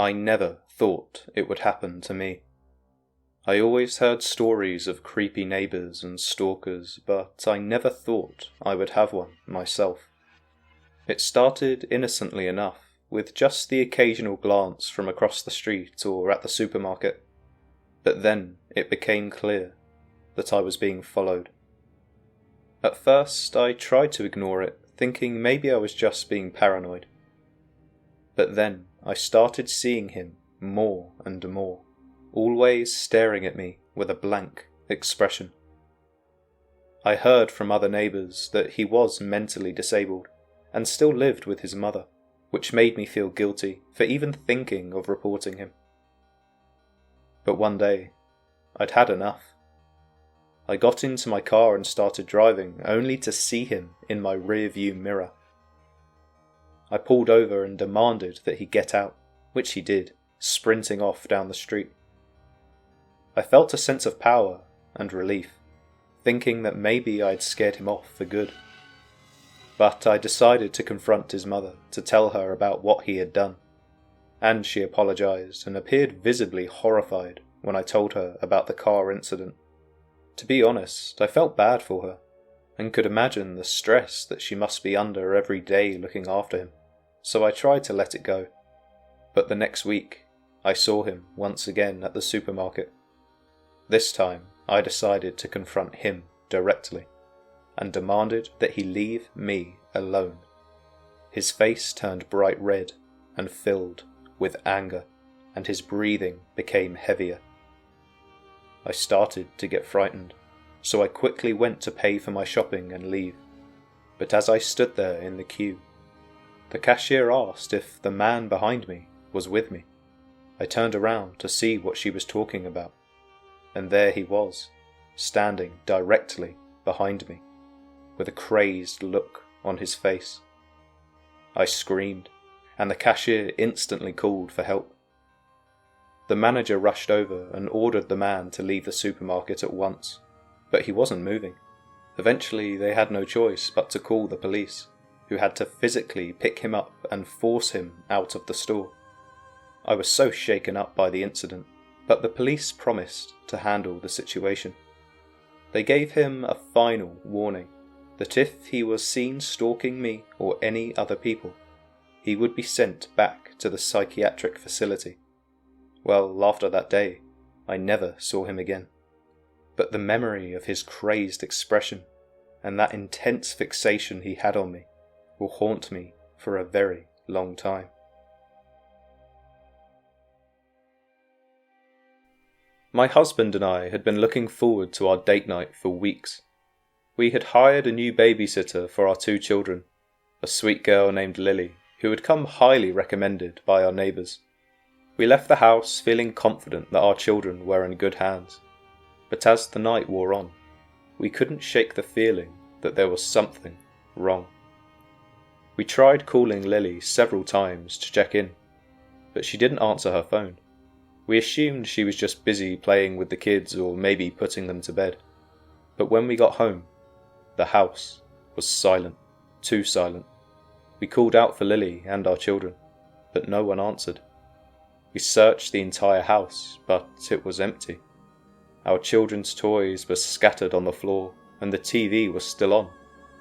I never thought it would happen to me. I always heard stories of creepy neighbours and stalkers, but I never thought I would have one myself. It started innocently enough, with just the occasional glance from across the street or at the supermarket. But then it became clear that I was being followed. At first I tried to ignore it, thinking maybe I was just being paranoid. But then I started seeing him more and more, always staring at me with a blank expression. I heard from other neighbours that he was mentally disabled and still lived with his mother, which made me feel guilty for even thinking of reporting him. But one day, I'd had enough. I got into my car and started driving, only to see him in my rear-view mirror. I pulled over and demanded that he get out, which he did, sprinting off down the street. I felt a sense of power and relief, thinking that maybe I'd scared him off for good. But I decided to confront his mother to tell her about what he had done, and she apologised and appeared visibly horrified when I told her about the car incident. To be honest, I felt bad for her, and could imagine the stress that she must be under every day looking after him, so I tried to let it go. But the next week, I saw him once again at the supermarket. This time, I decided to confront him directly, and demanded that he leave me alone. His face turned bright red and filled with anger, and his breathing became heavier. I started to get frightened, so I quickly went to pay for my shopping and leave. But as I stood there in the queue, the cashier asked if the man behind me was with me. I turned around to see what she was talking about, and there he was, standing directly behind me, with a crazed look on his face. I screamed, and the cashier instantly called for help. The manager rushed over and ordered the man to leave the supermarket at once, but he wasn't moving. Eventually they had no choice but to call the police, who had to physically pick him up and force him out of the store. I was so shaken up by the incident, but the police promised to handle the situation. They gave him a final warning that if he was seen stalking me or any other people, he would be sent back to the psychiatric facility. Well, after that day, I never saw him again. But the memory of his crazed expression and that intense fixation he had on me will haunt me for a very long time. My husband and I had been looking forward to our date night for weeks. We had hired a new babysitter for our 2 children, a sweet girl named Lily, who had come highly recommended by our neighbours. We left the house feeling confident that our children were in good hands, but as the night wore on, we couldn't shake the feeling that there was something wrong. We tried calling Lily several times to check in, but she didn't answer her phone. We assumed she was just busy playing with the kids or maybe putting them to bed. But when we got home, the house was silent, too silent. We called out for Lily and our children, but no one answered. We searched the entire house, but it was empty. Our children's toys were scattered on the floor and the TV was still on,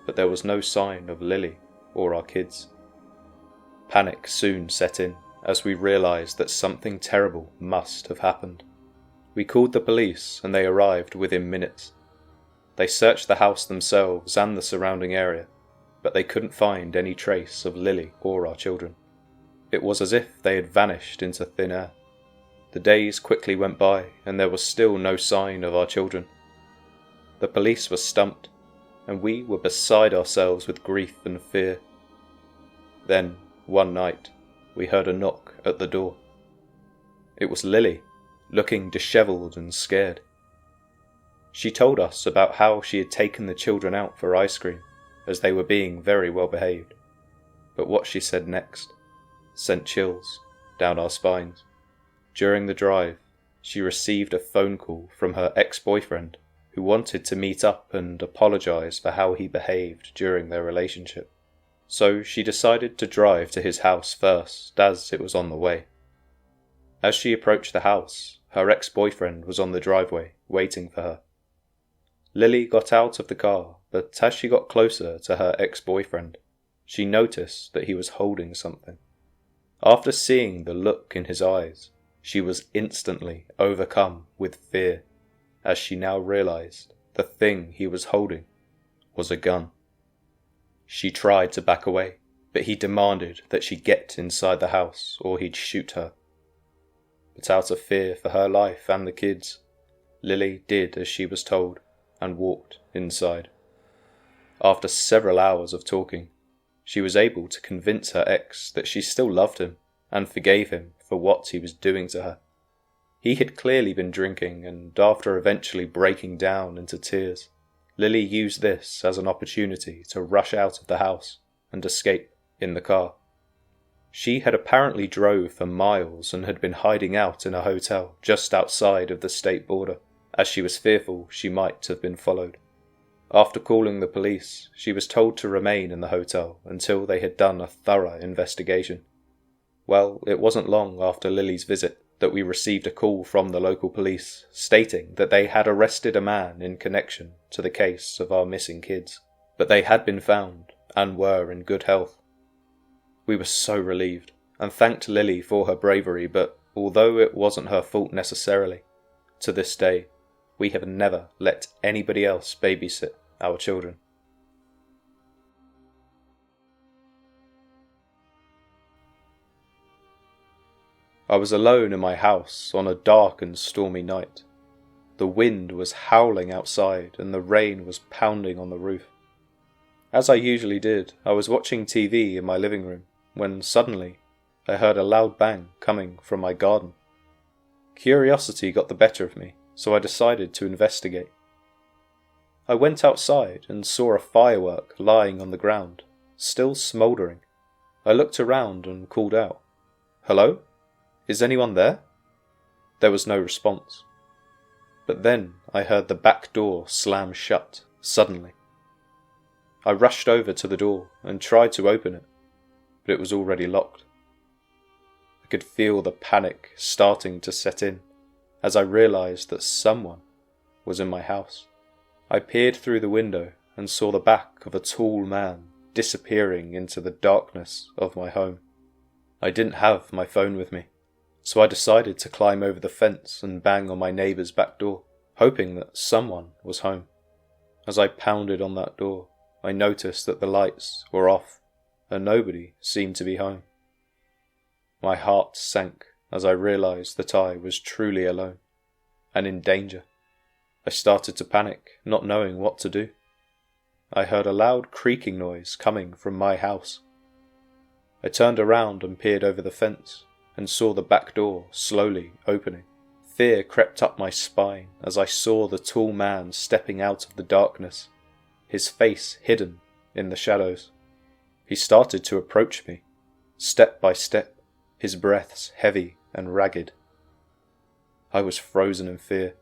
but there was no sign of Lily or our kids. Panic soon set in as we realised that something terrible must have happened. We called the police and they arrived within minutes. They searched the house themselves and the surrounding area, but they couldn't find any trace of Lily or our children. It was as if they had vanished into thin air. The days quickly went by and there was still no sign of our children. The police were stumped, and we were beside ourselves with grief and fear. Then, one night, we heard a knock at the door. It was Lily, looking dishevelled and scared. She told us about how she had taken the children out for ice cream, as they were being very well behaved. But what she said next sent chills down our spines. During the drive, she received a phone call from her ex-boyfriend, who wanted to meet up and apologise for how he behaved during their relationship. So she decided to drive to his house first, as it was on the way. As she approached the house, her ex-boyfriend was on the driveway, waiting for her. Lily got out of the car, but as she got closer to her ex-boyfriend, she noticed that he was holding something. After seeing the look in his eyes, she was instantly overcome with fear, as she now realized the thing he was holding was a gun. She tried to back away, but he demanded that she get inside the house or he'd shoot her. But out of fear for her life and the kids, Lily did as she was told and walked inside. After several hours of talking, she was able to convince her ex that she still loved him and forgave him for what he was doing to her. He had clearly been drinking, and after eventually breaking down into tears, Lily used this as an opportunity to rush out of the house and escape in the car. She had apparently drove for miles and had been hiding out in a hotel just outside of the state border, as she was fearful she might have been followed. After calling the police, she was told to remain in the hotel until they had done a thorough investigation. Well, it wasn't long after Lily's visit that we received a call from the local police stating that they had arrested a man in connection to the case of our missing kids, but they had been found and were in good health. We were so relieved and thanked Lily for her bravery, but although it wasn't her fault necessarily, to this day, we have never let anybody else babysit our children. I was alone in my house on a dark and stormy night. The wind was howling outside and the rain was pounding on the roof. As I usually did, I was watching TV in my living room when suddenly I heard a loud bang coming from my garden. Curiosity got the better of me, so I decided to investigate. I went outside and saw a firework lying on the ground, still smouldering. I looked around and called out, "Hello? Is anyone there?" There was no response. But then I heard the back door slam shut suddenly. I rushed over to the door and tried to open it, but it was already locked. I could feel the panic starting to set in as I realized that someone was in my house. I peered through the window and saw the back of a tall man disappearing into the darkness of my home. I didn't have my phone with me, so I decided to climb over the fence and bang on my neighbour's back door, hoping that someone was home. As I pounded on that door, I noticed that the lights were off and nobody seemed to be home. My heart sank as I realised that I was truly alone and in danger. I started to panic, not knowing what to do. I heard a loud creaking noise coming from my house. I turned around and peered over the fence and saw the back door slowly opening. Fear crept up my spine as I saw the tall man stepping out of the darkness, his face hidden in the shadows. He started to approach me, step by step, his breaths heavy and ragged. I was frozen in fear,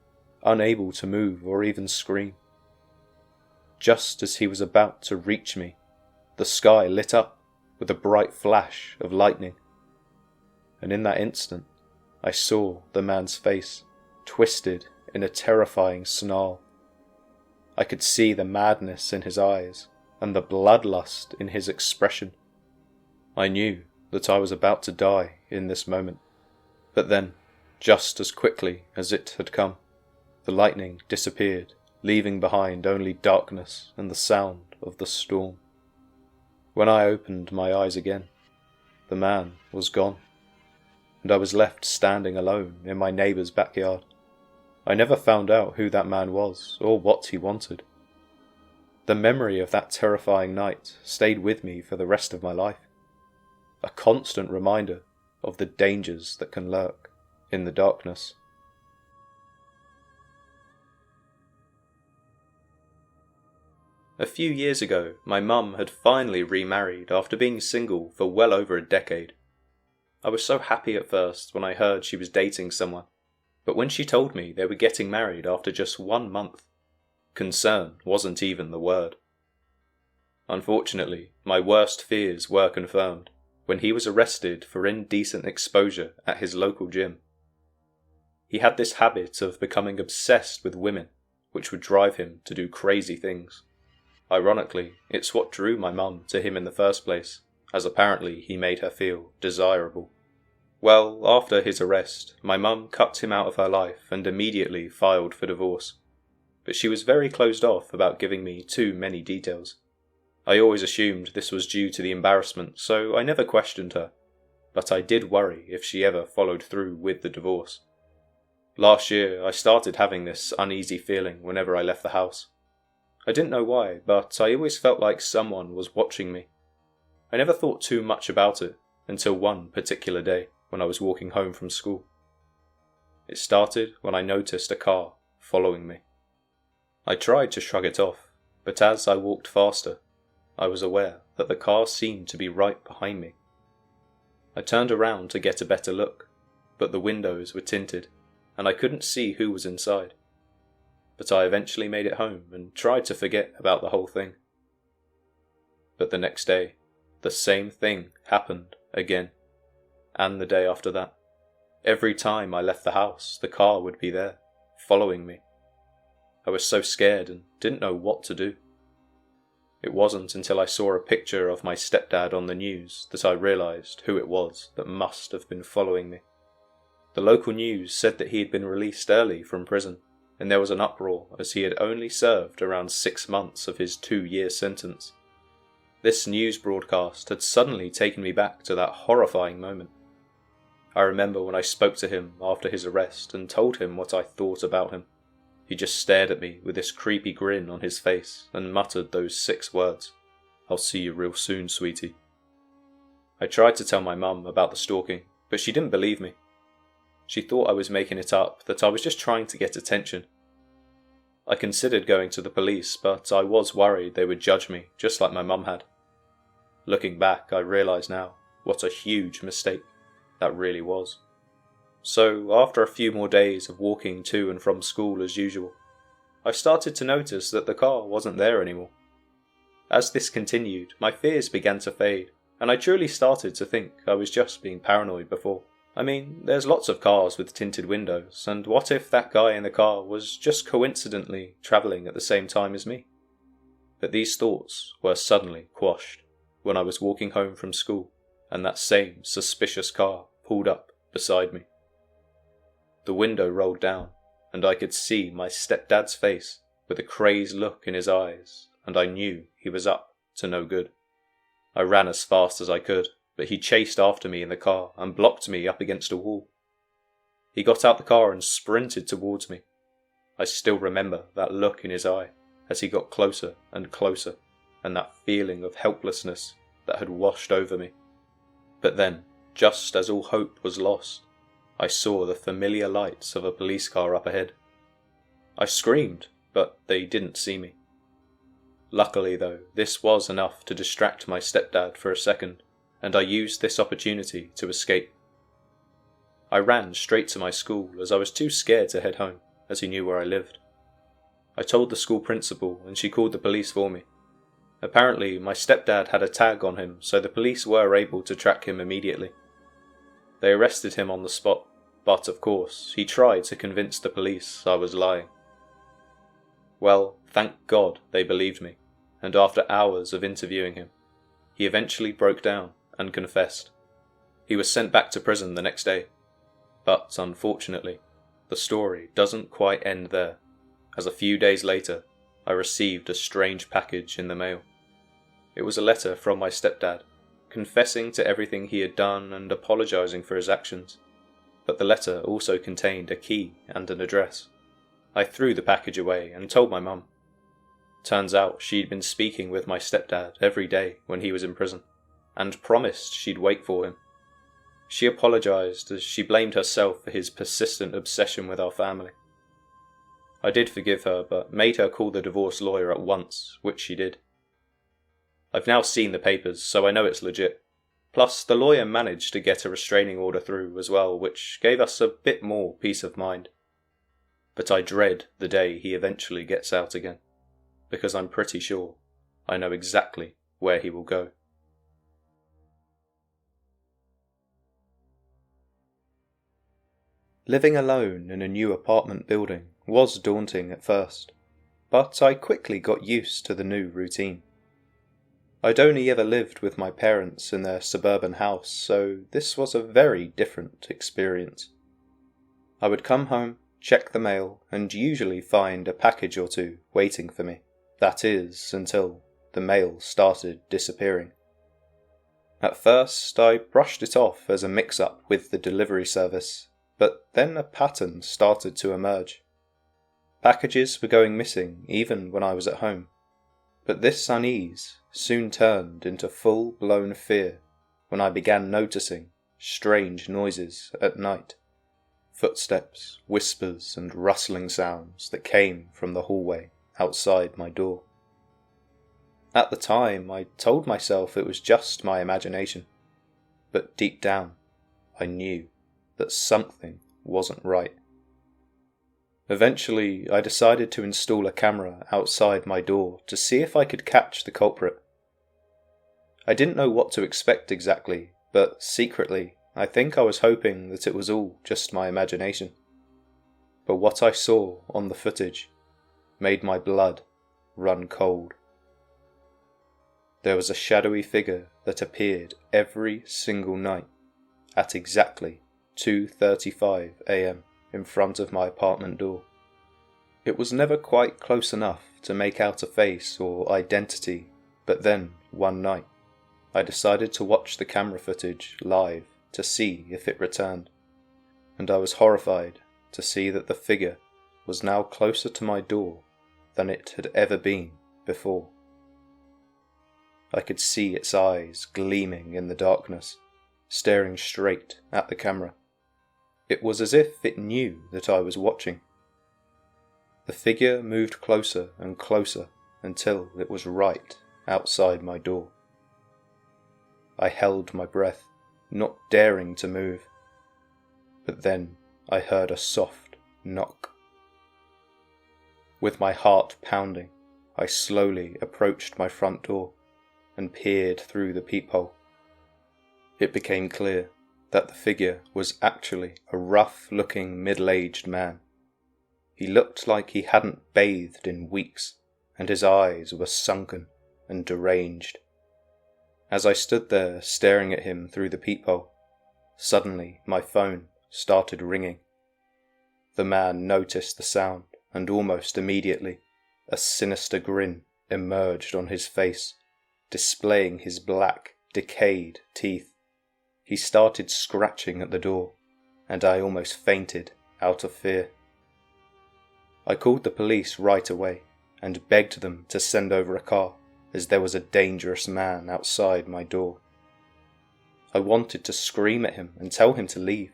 unable to move or even scream. Just as he was about to reach me, the sky lit up with a bright flash of lightning. And in that instant, I saw the man's face, twisted in a terrifying snarl. I could see the madness in his eyes and the bloodlust in his expression. I knew that I was about to die in this moment. But then, just as quickly as it had come, the lightning disappeared, leaving behind only darkness and the sound of the storm. When I opened my eyes again, the man was gone, and I was left standing alone in my neighbour's backyard. I never found out who that man was or what he wanted. The memory of that terrifying night stayed with me for the rest of my life, a constant reminder of the dangers that can lurk in the darkness. A few years ago, my mum had finally remarried after being single for well over a decade. I was so happy at first when I heard she was dating someone, but when she told me they were getting married after just 1 month, concern wasn't even the word. Unfortunately, my worst fears were confirmed when he was arrested for indecent exposure at his local gym He had this habit of becoming obsessed with women, which would drive him to do crazy things. Ironically, it's what drew my mum to him in the first place, as apparently he made her feel desirable. Well, after his arrest, my mum cut him out of her life and immediately filed for divorce. But she was very closed off about giving me too many details. I always assumed this was due to the embarrassment, so I never questioned her, but I did worry if she ever followed through with the divorce. Last year, I started having this uneasy feeling whenever I left the house. I didn't know why, but I always felt like someone was watching me. I never thought too much about it until one particular day when I was walking home from school. It started when I noticed a car following me. I tried to shrug it off, but as I walked faster, I was aware that the car seemed to be right behind me. I turned around to get a better look, but the windows were tinted, and I couldn't see who was inside. But I eventually made it home and tried to forget about the whole thing. But the next day, the same thing happened again, and the day after that. Every time I left the house, the car would be there, following me. I was so scared and didn't know what to do. It wasn't until I saw a picture of my stepdad on the news that I realised who it was that must have been following me. The local news said that he had been released early from prison, and there was an uproar as he had only served around 6 months of his 2-year sentence. This news broadcast had suddenly taken me back to that horrifying moment. I remember when I spoke to him after his arrest and told him what I thought about him. He just stared at me with this creepy grin on his face and muttered those 6 words, "I'll see you real soon, sweetie." I tried to tell my mum about the stalking, but she didn't believe me. She thought I was making it up, that I was just trying to get attention. I considered going to the police, but I was worried they would judge me, just like my mum had. Looking back, I realise now what a huge mistake that really was. So, after a few more days of walking to and from school as usual, I started to notice that the car wasn't there anymore. As this continued, my fears began to fade, and I truly started to think I was just being paranoid before. I mean, there's lots of cars with tinted windows, and what if that guy in the car was just coincidentally travelling at the same time as me? But these thoughts were suddenly quashed when I was walking home from school, and that same suspicious car pulled up beside me. The window rolled down, and I could see my stepdad's face with a crazed look in his eyes, and I knew he was up to no good. I ran as fast as I could, but he chased after me in the car and blocked me up against a wall. He got out the car and sprinted towards me. I still remember that look in his eye as he got closer and closer, and that feeling of helplessness that had washed over me. But then, just as all hope was lost, I saw the familiar lights of a police car up ahead. I screamed, but they didn't see me. Luckily though, this was enough to distract my stepdad for a second, and I used this opportunity to escape. I ran straight to my school as I was too scared to head home, as he knew where I lived. I told the school principal and she called the police for me. Apparently my stepdad had a tag on him, so the police were able to track him immediately. They arrested him on the spot, but of course he tried to convince the police I was lying. Well, thank God they believed me, and after hours of interviewing him, he eventually broke down and confessed. He was sent back to prison the next day, but unfortunately, the story doesn't quite end there, as a few days later I received a strange package in the mail. It was a letter from my stepdad, confessing to everything he had done and apologising for his actions, but the letter also contained a key and an address. I threw the package away and told my mum. Turns out she'd been speaking with my stepdad every day when he was in prison, and promised she'd wait for him. She apologised as she blamed herself for his persistent obsession with our family. I did forgive her, but made her call the divorce lawyer at once, which she did. I've now seen the papers, so I know it's legit. Plus, the lawyer managed to get a restraining order through as well, which gave us a bit more peace of mind. But I dread the day he eventually gets out again, because I'm pretty sure I know exactly where he will go. Living alone in a new apartment building was daunting at first, but I quickly got used to the new routine. I'd only ever lived with my parents in their suburban house, so this was a very different experience. I would come home, check the mail, and usually find a package or two waiting for me. That is, until the mail started disappearing. At first, I brushed it off as a mix-up with the delivery service, but then a pattern started to emerge. Packages were going missing even when I was at home, but this unease soon turned into full-blown fear when I began noticing strange noises at night. Footsteps, whispers, and rustling sounds that came from the hallway outside my door. At the time, I told myself it was just my imagination, but deep down, I knew that something wasn't right. Eventually, I decided to install a camera outside my door to see if I could catch the culprit. I didn't know what to expect exactly, but secretly, I think I was hoping that it was all just my imagination. But what I saw on the footage made my blood run cold. There was a shadowy figure that appeared every single night at exactly 2:35 a.m. in front of my apartment door. It was never quite close enough to make out a face or identity, but then, one night, I decided to watch the camera footage live to see if it returned, and I was horrified to see that the figure was now closer to my door than it had ever been before. I could see its eyes gleaming in the darkness, staring straight at the camera. It was as if it knew that I was watching. The figure moved closer and closer until it was right outside my door. I held my breath, not daring to move. But then I heard a soft knock. With my heart pounding, I slowly approached my front door and peered through the peephole. It became clear that the figure was actually a rough-looking middle-aged man. He looked like he hadn't bathed in weeks, and his eyes were sunken and deranged. As I stood there staring at him through the peephole, suddenly my phone started ringing. The man noticed the sound, and almost immediately, a sinister grin emerged on his face, displaying his black, decayed teeth. He started scratching at the door, and I almost fainted out of fear. I called the police right away, and begged them to send over a car, as there was a dangerous man outside my door. I wanted to scream at him and tell him to leave,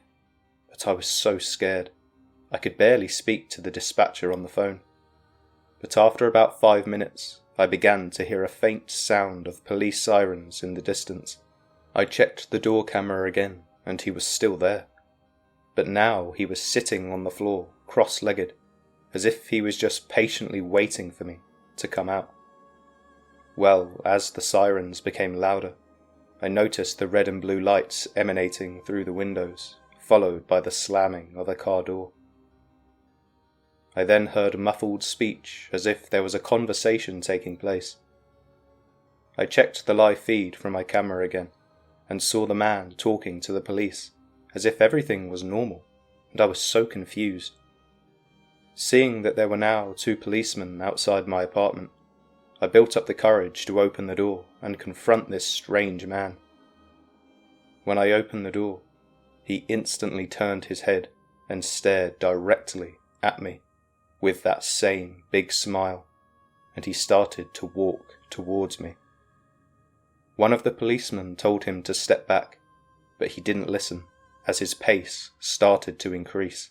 but I was so scared. I could barely speak to the dispatcher on the phone. But after about 5 minutes, I began to hear a faint sound of police sirens in the distance. I checked the door camera again, and he was still there. But now he was sitting on the floor, cross-legged, as if he was just patiently waiting for me to come out. Well, as the sirens became louder, I noticed the red and blue lights emanating through the windows, followed by the slamming of a car door. I then heard muffled speech as if there was a conversation taking place. I checked the live feed from my camera again, and saw the man talking to the police, as if everything was normal, and I was so confused. Seeing that there were now 2 policemen outside my apartment, I built up the courage to open the door and confront this strange man. When I opened the door, he instantly turned his head and stared directly at me with that same big smile, and he started to walk towards me. One of the policemen told him to step back, but he didn't listen as his pace started to increase.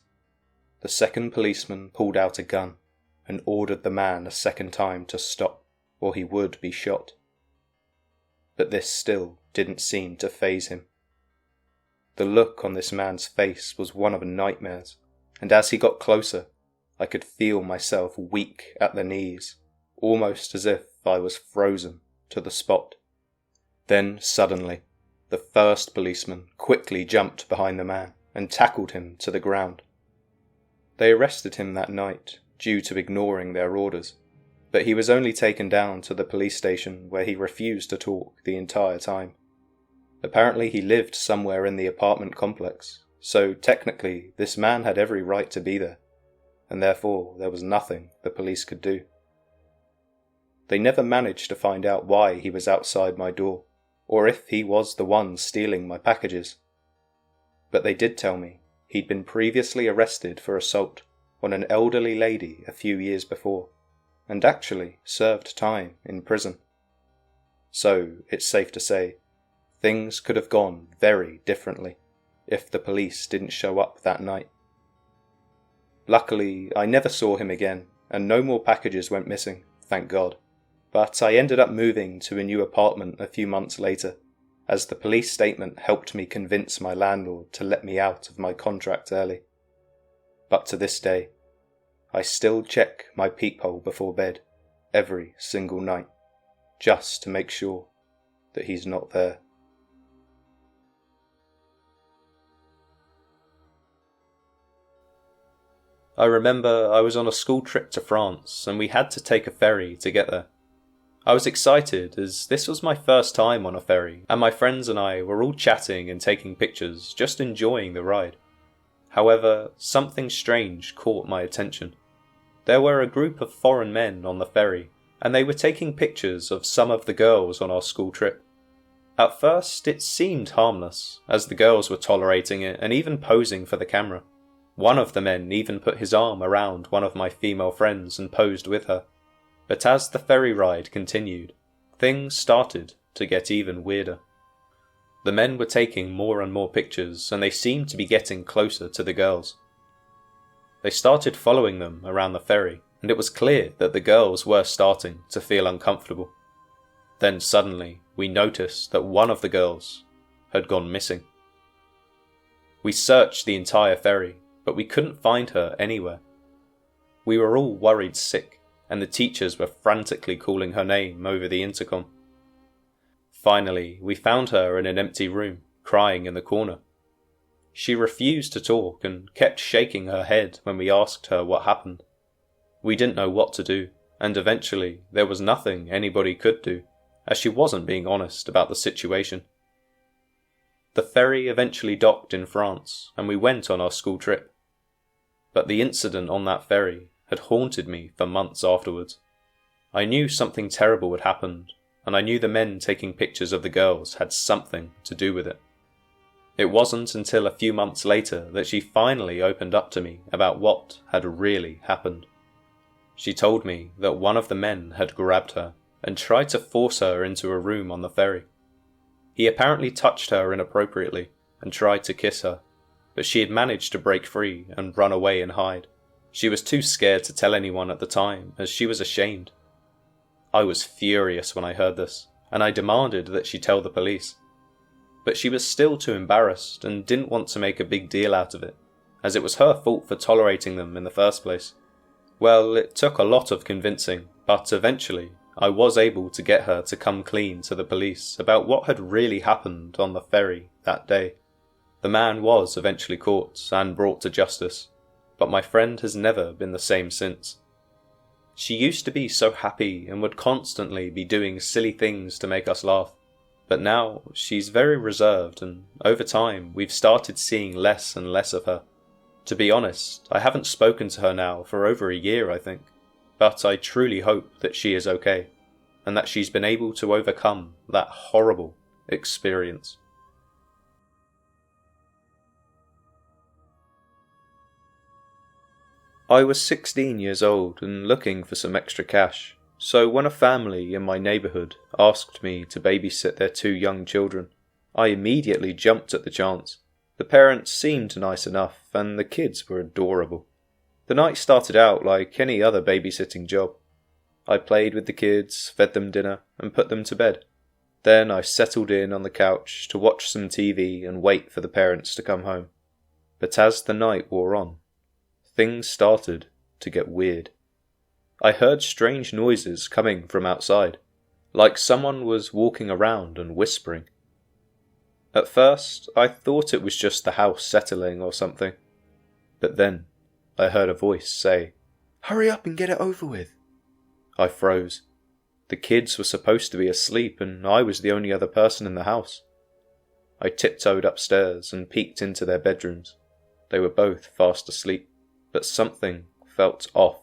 The second policeman pulled out a gun and ordered the man a second time to stop, or he would be shot. But this still didn't seem to faze him. The look on this man's face was one of nightmares, and as he got closer, I could feel myself weak at the knees, almost as if I was frozen to the spot. Then, suddenly, the first policeman quickly jumped behind the man and tackled him to the ground, They arrested him that night, due to ignoring their orders, but he was only taken down to the police station where he refused to talk the entire time. Apparently he lived somewhere in the apartment complex, so technically this man had every right to be there, and therefore there was nothing the police could do. They never managed to find out why he was outside my door, or if he was the one stealing my packages. But they did tell me he'd been previously arrested for assault on an elderly lady a few years before, and actually served time in prison. So it's safe to say, things could have gone very differently if the police didn't show up that night. Luckily, I never saw him again, and no more packages went missing, thank God. But I ended up moving to a new apartment a few months later, as the police statement helped me convince my landlord to let me out of my contract early. But to this day, I still check my peephole before bed every single night, just to make sure that he's not there. I remember I was on a school trip to France and we had to take a ferry to get there. I was excited as this was my first time on a ferry and my friends and I were all chatting and taking pictures, just enjoying the ride. However, something strange caught my attention. There were a group of foreign men on the ferry and they were taking pictures of some of the girls on our school trip. At first it seemed harmless, as the girls were tolerating it and even posing for the camera. One of the men even put his arm around one of my female friends and posed with her. But as the ferry ride continued, things started to get even weirder. The men were taking more and more pictures and they seemed to be getting closer to the girls. They started following them around the ferry and it was clear that the girls were starting to feel uncomfortable. Then suddenly we noticed that one of the girls had gone missing. We searched the entire ferry, but we couldn't find her anywhere. We were all worried sick, and the teachers were frantically calling her name over the intercom. Finally, we found her in an empty room, crying in the corner. She refused to talk and kept shaking her head when we asked her what happened. We didn't know what to do, and eventually there was nothing anybody could do, as she wasn't being honest about the situation. The ferry eventually docked in France, and we went on our school trip. But the incident on that ferry had haunted me for months afterwards. I knew something terrible had happened, and I knew the men taking pictures of the girls had something to do with it. It wasn't until a few months later that she finally opened up to me about what had really happened. She told me that one of the men had grabbed her and tried to force her into a room on the ferry. He apparently touched her inappropriately and tried to kiss her, but she had managed to break free and run away and hide. She was too scared to tell anyone at the time, as she was ashamed. I was furious when I heard this, and I demanded that she tell the police. But she was still too embarrassed and didn't want to make a big deal out of it, as it was her fault for tolerating them in the first place. Well, it took a lot of convincing, but eventually I was able to get her to come clean to the police about what had really happened on the ferry that day. The man was eventually caught and brought to justice, but my friend has never been the same since. She used to be so happy and would constantly be doing silly things to make us laugh, but now she's very reserved and over time we've started seeing less and less of her. To be honest, I haven't spoken to her now for over a year, I think, but I truly hope that she is okay and that she's been able to overcome that horrible experience. I was 16 years old and looking for some extra cash, so when a family in my neighbourhood asked me to babysit their 2 young children, I immediately jumped at the chance. The parents seemed nice enough and the kids were adorable. The night started out like any other babysitting job. I played with the kids, fed them dinner and put them to bed. Then I settled in on the couch to watch some TV and wait for the parents to come home. But as the night wore on, things started to get weird. I heard strange noises coming from outside, like someone was walking around and whispering. At first, I thought it was just the house settling or something. But then, I heard a voice say, "Hurry up and get it over with." I froze. The kids were supposed to be asleep and I was the only other person in the house. I tiptoed upstairs and peeked into their bedrooms. They were both fast asleep, but something felt off.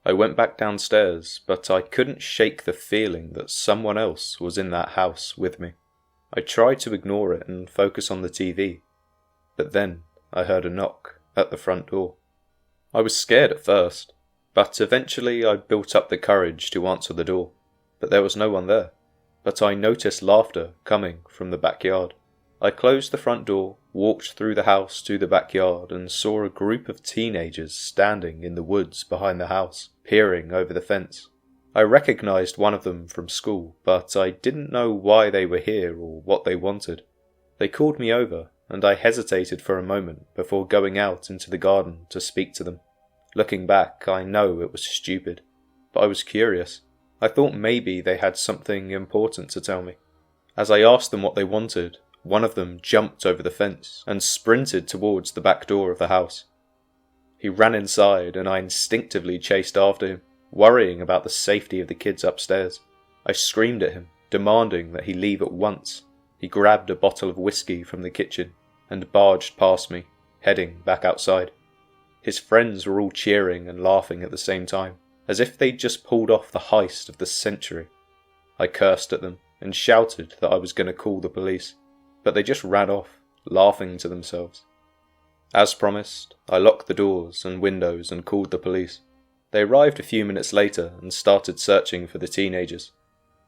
I went back downstairs, but I couldn't shake the feeling that someone else was in that house with me. I tried to ignore it and focus on the TV, but then I heard a knock at the front door. I was scared at first, but eventually I built up the courage to answer the door, but there was no one there. But I noticed laughter coming from the backyard. I closed the front door, walked through the house to the backyard, and saw a group of teenagers standing in the woods behind the house, peering over the fence. I recognized one of them from school, but I didn't know why they were here or what they wanted. They called me over, and I hesitated for a moment before going out into the garden to speak to them. Looking back, I know it was stupid, but I was curious. I thought maybe they had something important to tell me. As I asked them what they wanted, one of them jumped over the fence and sprinted towards the back door of the house. He ran inside and I instinctively chased after him, worrying about the safety of the kids upstairs. I screamed at him, demanding that he leave at once. He grabbed a bottle of whiskey from the kitchen and barged past me, heading back outside. His friends were all cheering and laughing at the same time, as if they'd just pulled off the heist of the century. I cursed at them and shouted that I was going to call the police, but they just ran off, laughing to themselves. As promised, I locked the doors and windows and called the police. They arrived a few minutes later and started searching for the teenagers.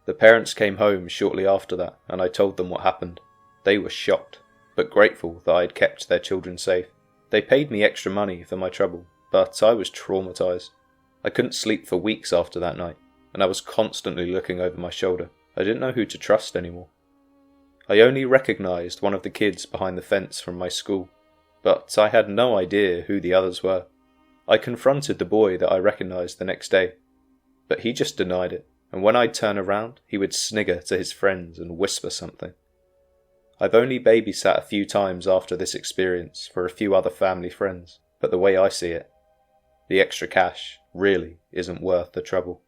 The parents came home shortly after that, and I told them what happened. They were shocked, but grateful that I had kept their children safe. They paid me extra money for my trouble, but I was traumatized. I couldn't sleep for weeks after that night, and I was constantly looking over my shoulder. I didn't know who to trust anymore. I only recognized one of the kids behind the fence from my school, but I had no idea who the others were. I confronted the boy that I recognized the next day, but he just denied it, and when I'd turn around, he would snigger to his friends and whisper something. I've only babysat a few times after this experience for a few other family friends, but the way I see it, the extra cash really isn't worth the trouble.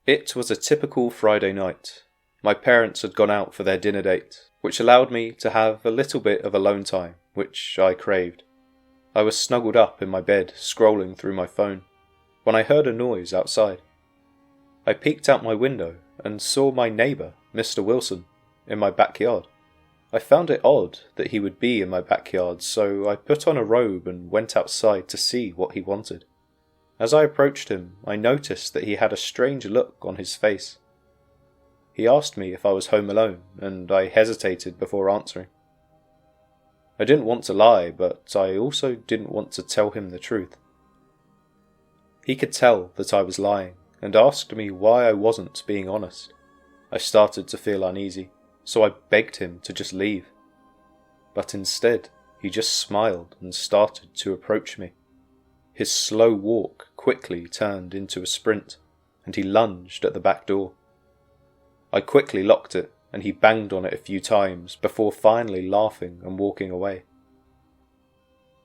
It was a typical Friday night. My parents had gone out for their dinner date, which allowed me to have a little bit of alone time, which I craved. I was snuggled up in my bed, scrolling through my phone, when I heard a noise outside. I peeked out my window and saw my neighbour, Mr. Wilson, in my backyard. I found it odd that he would be in my backyard, so I put on a robe and went outside to see what he wanted. As I approached him, I noticed that he had a strange look on his face. He asked me if I was home alone, and I hesitated before answering. I didn't want to lie, but I also didn't want to tell him the truth. He could tell that I was lying, and asked me why I wasn't being honest. I started to feel uneasy, so I begged him to just leave. But instead, he just smiled and started to approach me. His slow walk quickly turned into a sprint, and he lunged at the back door. I quickly locked it, and he banged on it a few times before finally laughing and walking away.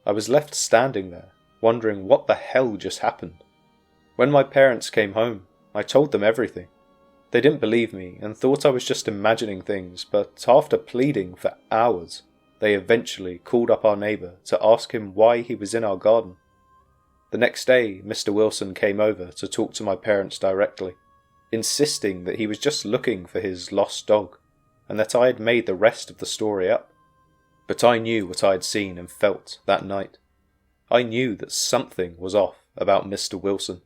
I was left standing there, wondering what the hell just happened. When my parents came home, I told them everything. They didn't believe me and thought I was just imagining things, but after pleading for hours, they eventually called up our neighbour to ask him why he was in our garden. The next day, Mr. Wilson came over to talk to my parents directly, insisting that he was just looking for his lost dog, and that I had made the rest of the story up. But I knew what I had seen and felt that night. I knew that something was off about Mr. Wilson.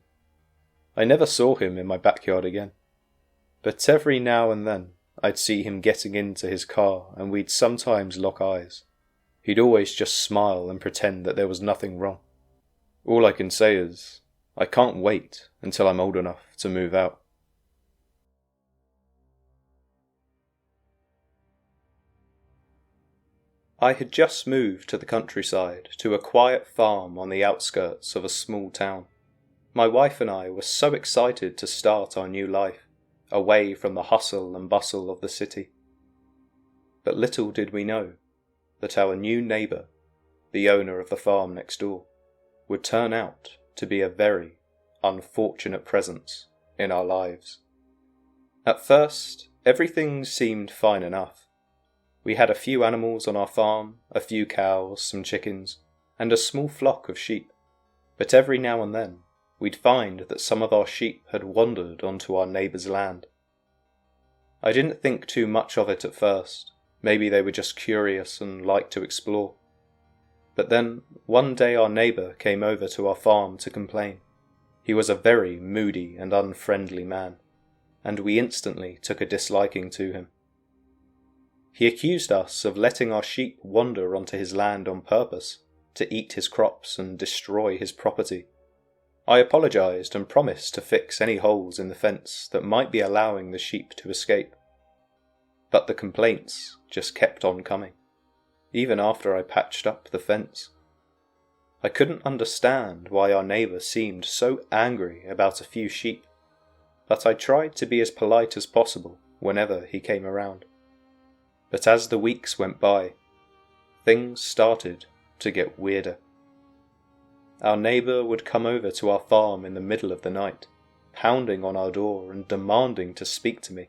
I never saw him in my backyard again, but every now and then I'd see him getting into his car and we'd sometimes lock eyes. He'd always just smile and pretend that there was nothing wrong. All I can say is, I can't wait until I'm old enough to move out. I had just moved to the countryside, to a quiet farm on the outskirts of a small town. My wife and I were so excited to start our new life, away from the hustle and bustle of the city. But little did we know, that our new neighbour, the owner of the farm next door, would turn out to be a very unfortunate presence in our lives. At first, everything seemed fine enough. We had a few animals on our farm, a few cows, some chickens, and a small flock of sheep. But every now and then, we'd find that some of our sheep had wandered onto our neighbour's land. I didn't think too much of it at first. Maybe they were just curious and liked to explore. But then, one day our neighbour came over to our farm to complain. He was a very moody and unfriendly man, and we instantly took a disliking to him. He accused us of letting our sheep wander onto his land on purpose, to eat his crops and destroy his property. I apologised and promised to fix any holes in the fence that might be allowing the sheep to escape. But the complaints just kept on coming, even after I patched up the fence. I couldn't understand why our neighbour seemed so angry about a few sheep, but I tried to be as polite as possible whenever he came around. But as the weeks went by, things started to get weirder. Our neighbour would come over to our farm in the middle of the night, pounding on our door and demanding to speak to me.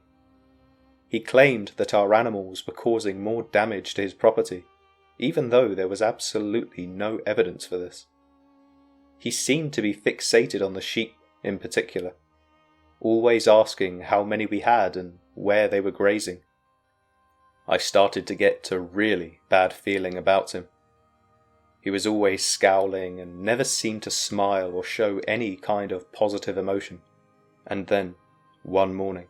He claimed that our animals were causing more damage to his property, even though there was absolutely no evidence for this. He seemed to be fixated on the sheep in particular, always asking how many we had and where they were grazing. I started to get a really bad feeling about him. He was always scowling and never seemed to smile or show any kind of positive emotion. And then, one morning,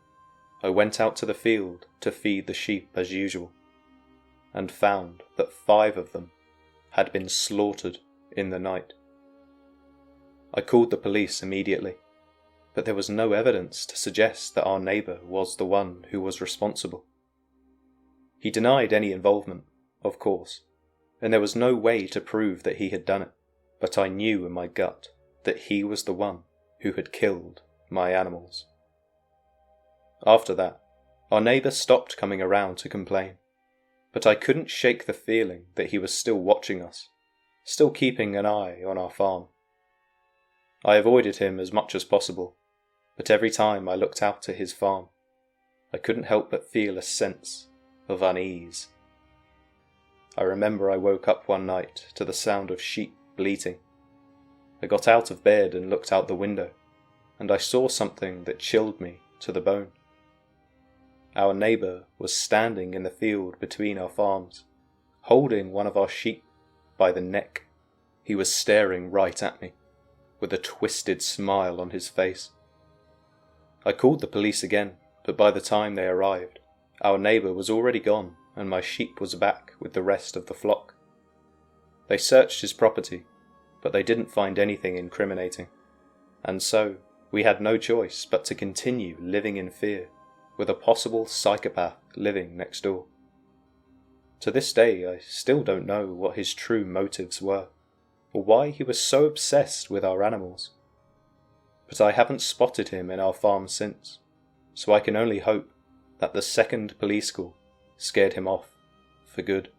I went out to the field to feed the sheep as usual, and found that 5 of them had been slaughtered in the night. I called the police immediately, but there was no evidence to suggest that our neighbour was the one who was responsible. He denied any involvement, of course, and there was no way to prove that he had done it, but I knew in my gut that he was the one who had killed my animals. After that, our neighbour stopped coming around to complain, but I couldn't shake the feeling that he was still watching us, still keeping an eye on our farm. I avoided him as much as possible, but every time I looked out to his farm, I couldn't help but feel a sense of unease. I remember I woke up one night to the sound of sheep bleating. I got out of bed and looked out the window, and I saw something that chilled me to the bone. Our neighbour was standing in the field between our farms, holding one of our sheep by the neck. He was staring right at me, with a twisted smile on his face. I called the police again, but by the time they arrived, our neighbour was already gone and my sheep was back with the rest of the flock. They searched his property, but they didn't find anything incriminating, and so we had no choice but to continue living in fear with a possible psychopath living next door. To this day, I still don't know what his true motives were, or why he was so obsessed with our animals. But I haven't spotted him in our farm since, so I can only hope that the second police call scared him off for good.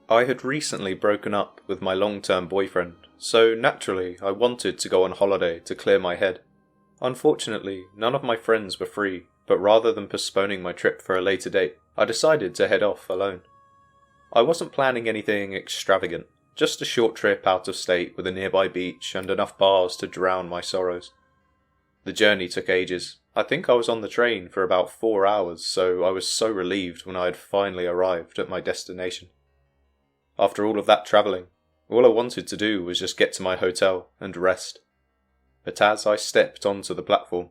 I had recently broken up with my long-term boyfriend, so naturally I wanted to go on holiday to clear my head. Unfortunately, none of my friends were free, but rather than postponing my trip for a later date, I decided to head off alone. I wasn't planning anything extravagant, just a short trip out of state with a nearby beach and enough bars to drown my sorrows. The journey took ages. I think I was on the train for about 4 hours, so I was so relieved when I had finally arrived at my destination. After all of that travelling, all I wanted to do was just get to my hotel and rest. But as I stepped onto the platform,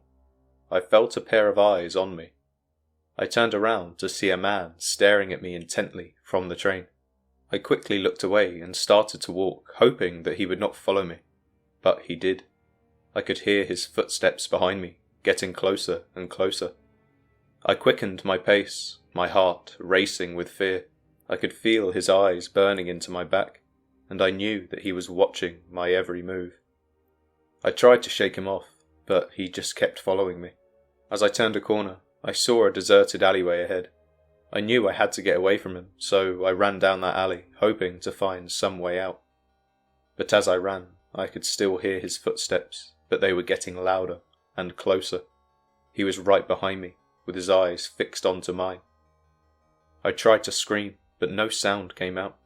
I felt a pair of eyes on me. I turned around to see a man staring at me intently from the train. I quickly looked away and started to walk, hoping that he would not follow me. But he did. I could hear his footsteps behind me, getting closer and closer. I quickened my pace, my heart racing with fear. I could feel his eyes burning into my back, and I knew that he was watching my every move. I tried to shake him off, but he just kept following me. As I turned a corner, I saw a deserted alleyway ahead. I knew I had to get away from him, so I ran down that alley, hoping to find some way out. But as I ran, I could still hear his footsteps, but they were getting louder and closer. He was right behind me, with his eyes fixed onto mine. I tried to scream, but no sound came out.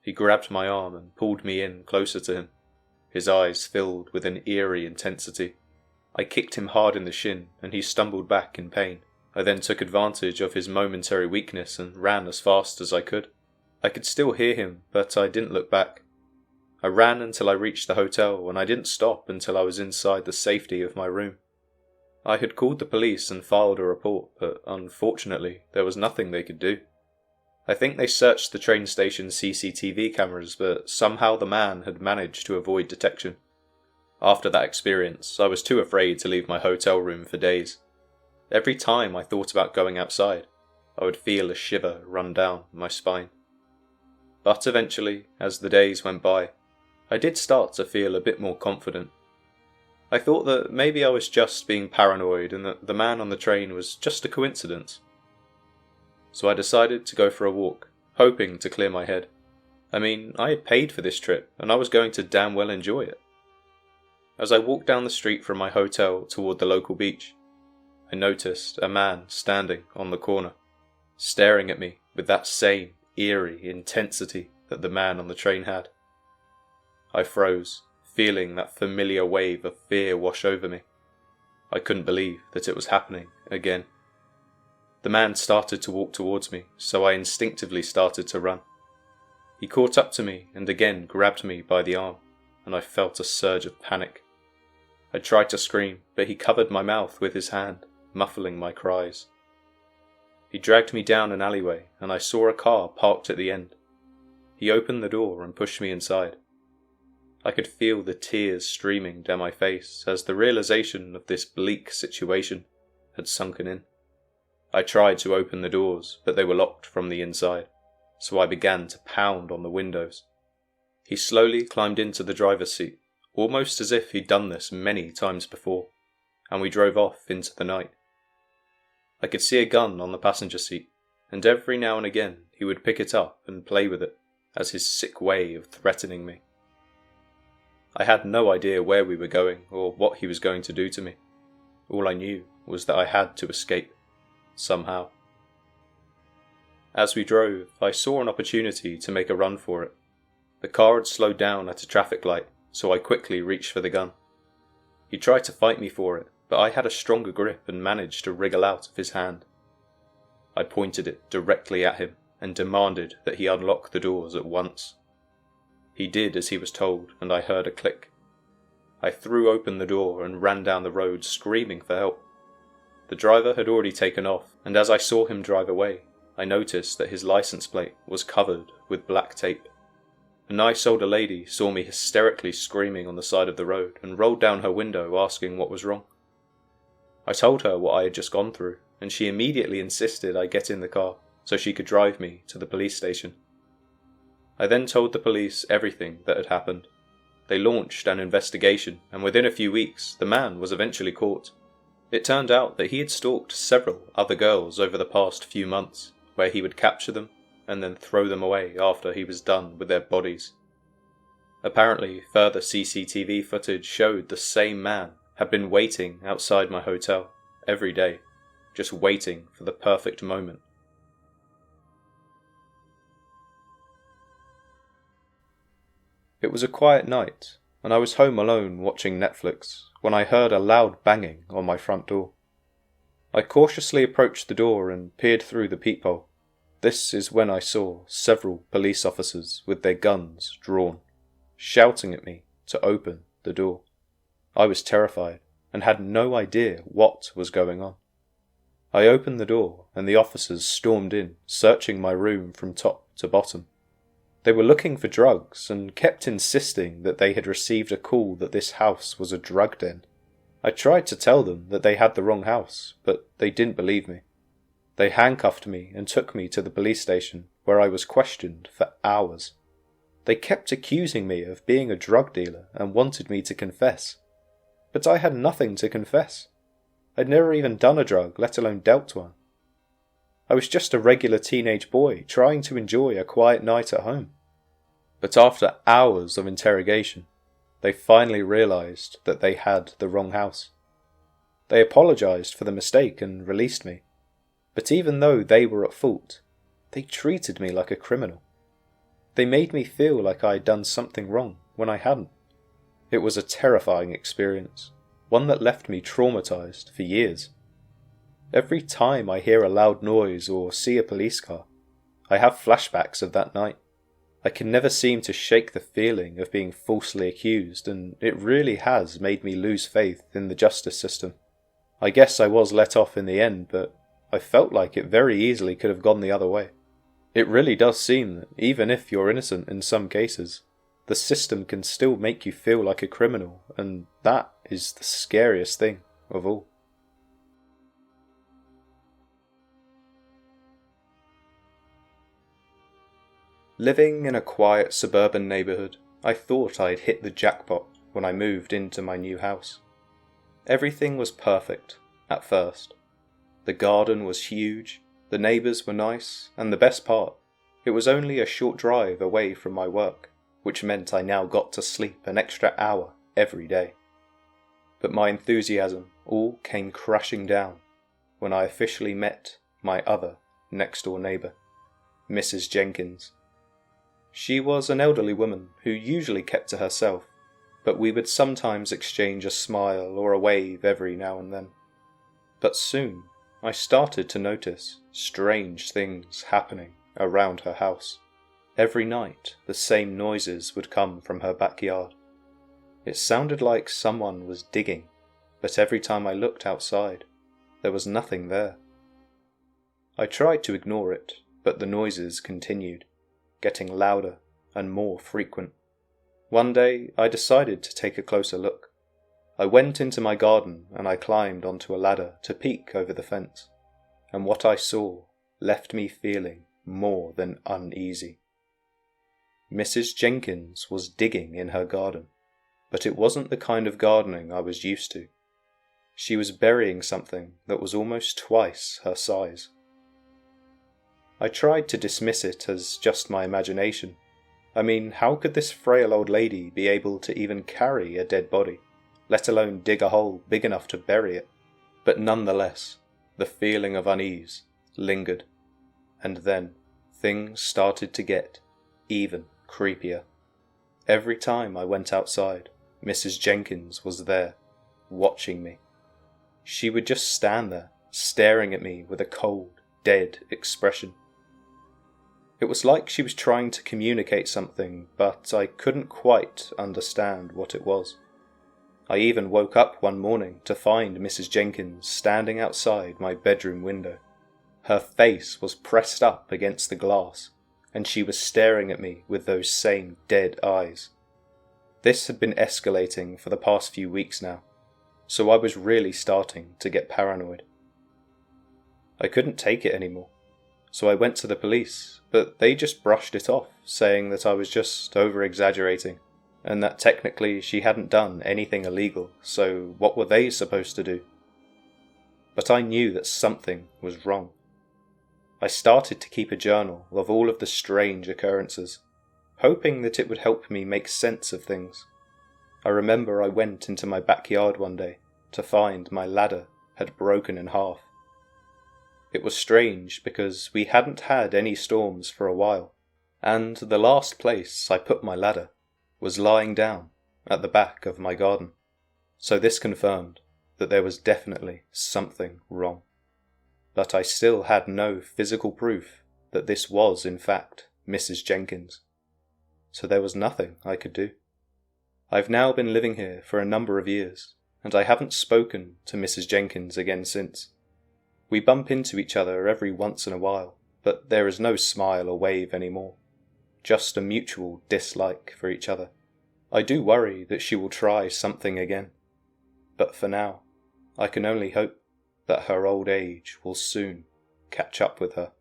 He grabbed my arm and pulled me in closer to him, his eyes filled with an eerie intensity. I kicked him hard in the shin, and he stumbled back in pain. I then took advantage of his momentary weakness and ran as fast as I could. I could still hear him, but I didn't look back. I ran until I reached the hotel, and I didn't stop until I was inside the safety of my room. I had called the police and filed a report, but unfortunately there was nothing they could do. I think they searched the train station's CCTV cameras, but somehow the man had managed to avoid detection. After that experience, I was too afraid to leave my hotel room for days. Every time I thought about going outside, I would feel a shiver run down my spine. But eventually, as the days went by, I did start to feel a bit more confident. I thought that maybe I was just being paranoid and that the man on the train was just a coincidence. So I decided to go for a walk, hoping to clear my head. I mean, I had paid for this trip, and I was going to damn well enjoy it. As I walked down the street from my hotel toward the local beach, I noticed a man standing on the corner, staring at me with that same eerie intensity that the man on the train had. I froze, feeling that familiar wave of fear wash over me. I couldn't believe that it was happening again. The man started to walk towards me, so I instinctively started to run. He caught up to me and again grabbed me by the arm, and I felt a surge of panic. I tried to scream, but he covered my mouth with his hand, muffling my cries. He dragged me down an alleyway, and I saw a car parked at the end. He opened the door and pushed me inside. I could feel the tears streaming down my face as the realization of this bleak situation had sunken in. I tried to open the doors, but they were locked from the inside, so I began to pound on the windows. He slowly climbed into the driver's seat, almost as if he'd done this many times before, and we drove off into the night. I could see a gun on the passenger seat, and every now and again he would pick it up and play with it as his sick way of threatening me. I had no idea where we were going or what he was going to do to me. All I knew was that I had to escape, somehow. As we drove, I saw an opportunity to make a run for it. The car had slowed down at a traffic light, so I quickly reached for the gun. He tried to fight me for it, but I had a stronger grip and managed to wriggle out of his hand. I pointed it directly at him and demanded that he unlock the doors at once. He did as he was told, and I heard a click. I threw open the door and ran down the road screaming for help. The driver had already taken off, and as I saw him drive away, I noticed that his license plate was covered with black tape. A nice older lady saw me hysterically screaming on the side of the road and rolled down her window asking what was wrong. I told her what I had just gone through, and she immediately insisted I get in the car so she could drive me to the police station. I then told the police everything that had happened. They launched an investigation, and within a few weeks the man was eventually caught. It turned out that he had stalked several other girls over the past few months, where he would capture them and then throw them away after he was done with their bodies. Apparently, further CCTV footage showed the same man had been waiting outside my hotel every day, just waiting for the perfect moment. It was a quiet night, and I was home alone watching Netflix when I heard a loud banging on my front door. I cautiously approached the door and peered through the peephole. This is when I saw several police officers with their guns drawn, shouting at me to open the door. I was terrified and had no idea what was going on. I opened the door and the officers stormed in, searching my room from top to bottom. They were looking for drugs and kept insisting that they had received a call that this house was a drug den. I tried to tell them that they had the wrong house, but they didn't believe me. They handcuffed me and took me to the police station, where I was questioned for hours. They kept accusing me of being a drug dealer and wanted me to confess. But I had nothing to confess. I'd never even done a drug, let alone dealt one. I was just a regular teenage boy trying to enjoy a quiet night at home. But after hours of interrogation, they finally realised that they had the wrong house. They apologised for the mistake and released me. But even though they were at fault, they treated me like a criminal. They made me feel like I had done something wrong when I hadn't. It was a terrifying experience, one that left me traumatised for years. Every time I hear a loud noise or see a police car, I have flashbacks of that night. I can never seem to shake the feeling of being falsely accused, and it really has made me lose faith in the justice system. I guess I was let off in the end, but I felt like it very easily could have gone the other way. It really does seem that even if you're innocent in some cases, the system can still make you feel like a criminal, and that is the scariest thing of all. Living in a quiet suburban neighbourhood, I thought I'd hit the jackpot when I moved into my new house. Everything was perfect, at first. The garden was huge, the neighbours were nice, and the best part, it was only a short drive away from my work, which meant I now got to sleep an extra hour every day. But my enthusiasm all came crashing down when I officially met my other next-door neighbour, Mrs. Jenkins. She was an elderly woman who usually kept to herself, but we would sometimes exchange a smile or a wave every now and then. But soon, I started to notice strange things happening around her house. Every night, the same noises would come from her backyard. It sounded like someone was digging, but every time I looked outside, there was nothing there. I tried to ignore it, but the noises continued, getting louder and more frequent. One day, I decided to take a closer look. I went into my garden and I climbed onto a ladder to peek over the fence, and what I saw left me feeling more than uneasy. Mrs. Jenkins was digging in her garden, but it wasn't the kind of gardening I was used to. She was burying something that was almost twice her size. I tried to dismiss it as just my imagination. I mean, how could this frail old lady be able to even carry a dead body, let alone dig a hole big enough to bury it? But nonetheless, the feeling of unease lingered, and then things started to get even creepier. Every time I went outside, Mrs. Jenkins was there, watching me. She would just stand there, staring at me with a cold, dead expression. It was like she was trying to communicate something, but I couldn't quite understand what it was. I even woke up one morning to find Mrs. Jenkins standing outside my bedroom window. Her face was pressed up against the glass, and she was staring at me with those same dead eyes. This had been escalating for the past few weeks now, so I was really starting to get paranoid. I couldn't take it anymore, so I went to the police, but they just brushed it off, saying that I was just over-exaggerating, and that technically she hadn't done anything illegal, so what were they supposed to do? But I knew that something was wrong. I started to keep a journal of all of the strange occurrences, hoping that it would help me make sense of things. I remember I went into my backyard one day to find my ladder had broken in half. It was strange because we hadn't had any storms for a while, and the last place I put my ladder was lying down at the back of my garden. So this confirmed that there was definitely something wrong. But I still had no physical proof that this was in fact Mrs. Jenkins. So there was nothing I could do. I've now been living here for a number of years, and I haven't spoken to Mrs. Jenkins again since. We bump into each other every once in a while, but there is no smile or wave anymore. Just a mutual dislike for each other. I do worry that she will try something again. But for now, I can only hope that her old age will soon catch up with her.